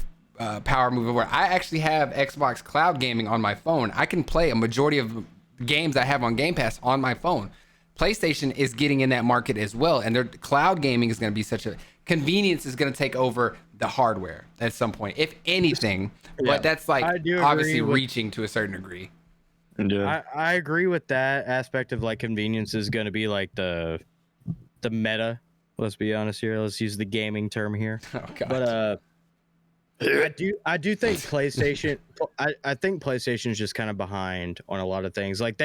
power move. Where I actually have Xbox Cloud Gaming on my phone. I can play a majority of games I have on Game Pass on my phone. PlayStation is getting in that market as well, and their cloud gaming is going to be such a convenience is going to take over the hardware at some point, if anything. But that's like obviously reaching to a certain degree. Yeah. I agree with that aspect of like convenience is going to be like the meta. Let's be honest here. Let's use the gaming term here. Oh, God. But I do think PlayStation. I think PlayStation is just kind of behind on a lot of things. Like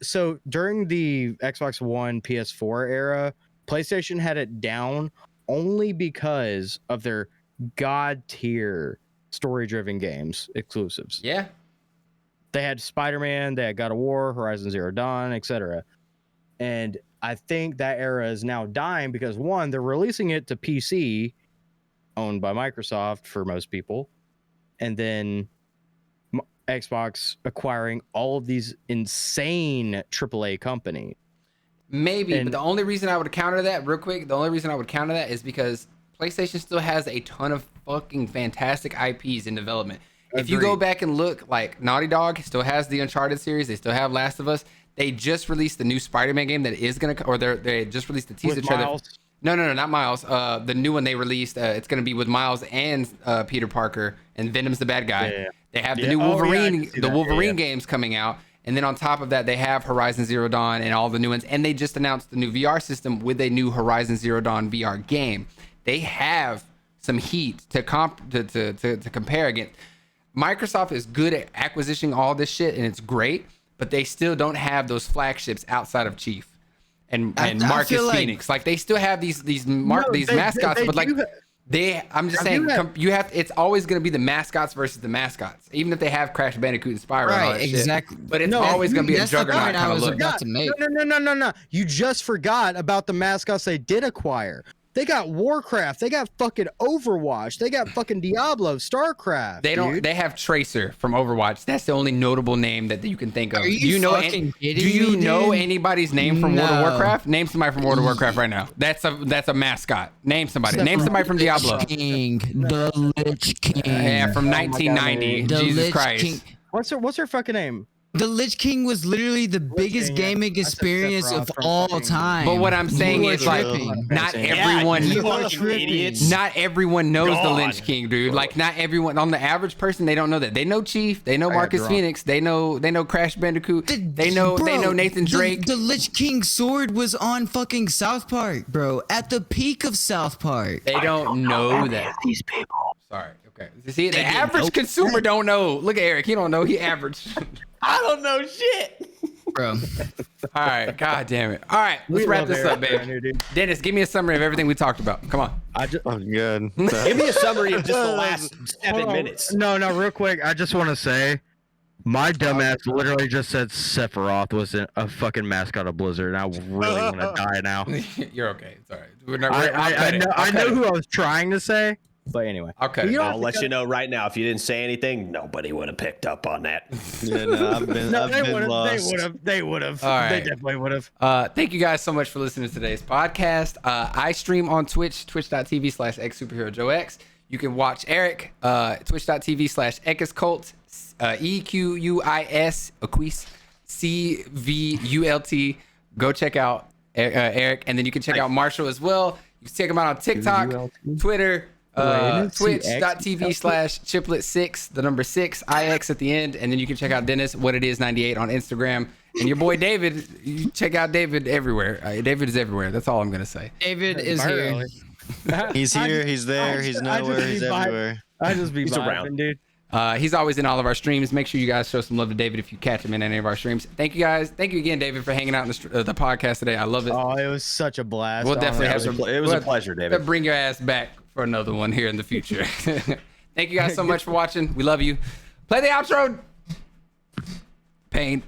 so during the Xbox One, PS4 era, PlayStation had it down only because of their god tier story-driven games exclusives. Yeah. They had Spider-Man, they had God of War, Horizon Zero Dawn, etc. And I think that era is now dying because one, they're releasing it to PC, owned by Microsoft for most people, and then Xbox acquiring all of these insane AAA companies. Maybe, but the only reason I would counter that real quick, is because PlayStation still has a ton of fucking fantastic IPs in development. If you go back and look, like Naughty Dog still has the Uncharted series, they still have Last of Us. They just released the new Spider-Man game that is gonna, or they just released the teaser trailer. Miles? No, not Miles. The new one they released, it's gonna be with Miles and Peter Parker, and Venom's the bad guy. Yeah. They have the new Wolverine, Wolverine games coming out, and then on top of that, they have Horizon Zero Dawn and all the new ones. And they just announced the new VR system with a new Horizon Zero Dawn VR game. They have some heat to compare against. Microsoft is good at acquisitioning all this shit, and it's great, but they still don't have those flagships outside of Chief and Marcus Phoenix. Like they still have these mascots, but like I'm just saying, it's always going to be the mascots versus the mascots, even if they have Crash Bandicoot and Spyro. And all that exactly. Shit. But it's always going to be a juggernaut kind of look. About to make. No. You just forgot about the mascots they did acquire. They got Warcraft. They got fucking Overwatch. They got fucking Diablo, StarCraft. They have Tracer from Overwatch. That's the only notable name that you can think of. Do you know anybody's name from World of Warcraft? Name somebody from World of Warcraft right now. That's a mascot. Name somebody. Name somebody from Diablo. The Lich King. Yeah, from 1990. Jesus Christ. King. What's her fucking name? The Lich King was literally the biggest gaming experience of all time. But what I'm saying is, like, not everyone, not everyone knows the Lich King, dude. Like, not everyone, on the average person, they don't know that. They know Chief, they know Marcus Phoenix, they know Crash Bandicoot, they know Nathan Drake. The Lich King sword was on fucking South Park, bro. At the peak of South Park. They don't know that. These people. Sorry. Okay. See, the average consumer don't know. Look at Eric. He don't know. He average. I don't know shit. Bro. All right. God damn it. All right. Let's wrap this up, baby. Dennis, give me a summary of everything we talked about. Come on. Oh, good. Give me a summary of just the last 7 minutes. No, real quick. I just want to say, my dumbass literally just said Sephiroth was a fucking mascot of Blizzard, and I really want to die now. You're okay. It's all right. I know who I was trying to say. But anyway, okay. I'll let you know right now. If you didn't say anything, nobody would have picked up on that. Yeah, no, I've been lost. They would have. All right. They definitely would have. Thank you guys so much for listening to today's podcast. I stream on Twitch, twitch.tv/xsuperherojoex. You can watch Eric, twitch.tv/EquusCult, EQUIS, CVULT. Go check out Eric, and then you can check out Marshall as well. You can check him out on TikTok, Twitter, twitch.tv/chiplet6, the number 6, IX at the end. And then you can check out Dennis, What It Is 98 on Instagram. And your boy David, you check out David everywhere. David is everywhere. That's all I'm going to say. David is here. He's here, he's there, he's nowhere, he's everywhere. He's around, dude. He's always in all of our streams. Make sure you guys show some love to David if you catch him in any of our streams. Thank you guys. Thank you again, David, for hanging out in the podcast today. I love it. Oh, it was such a blast. We'll definitely have some. It was a pleasure, David. Bring your ass back for another one here in the future. Thank you guys so much for watching. We love you. Play the outro. Pain.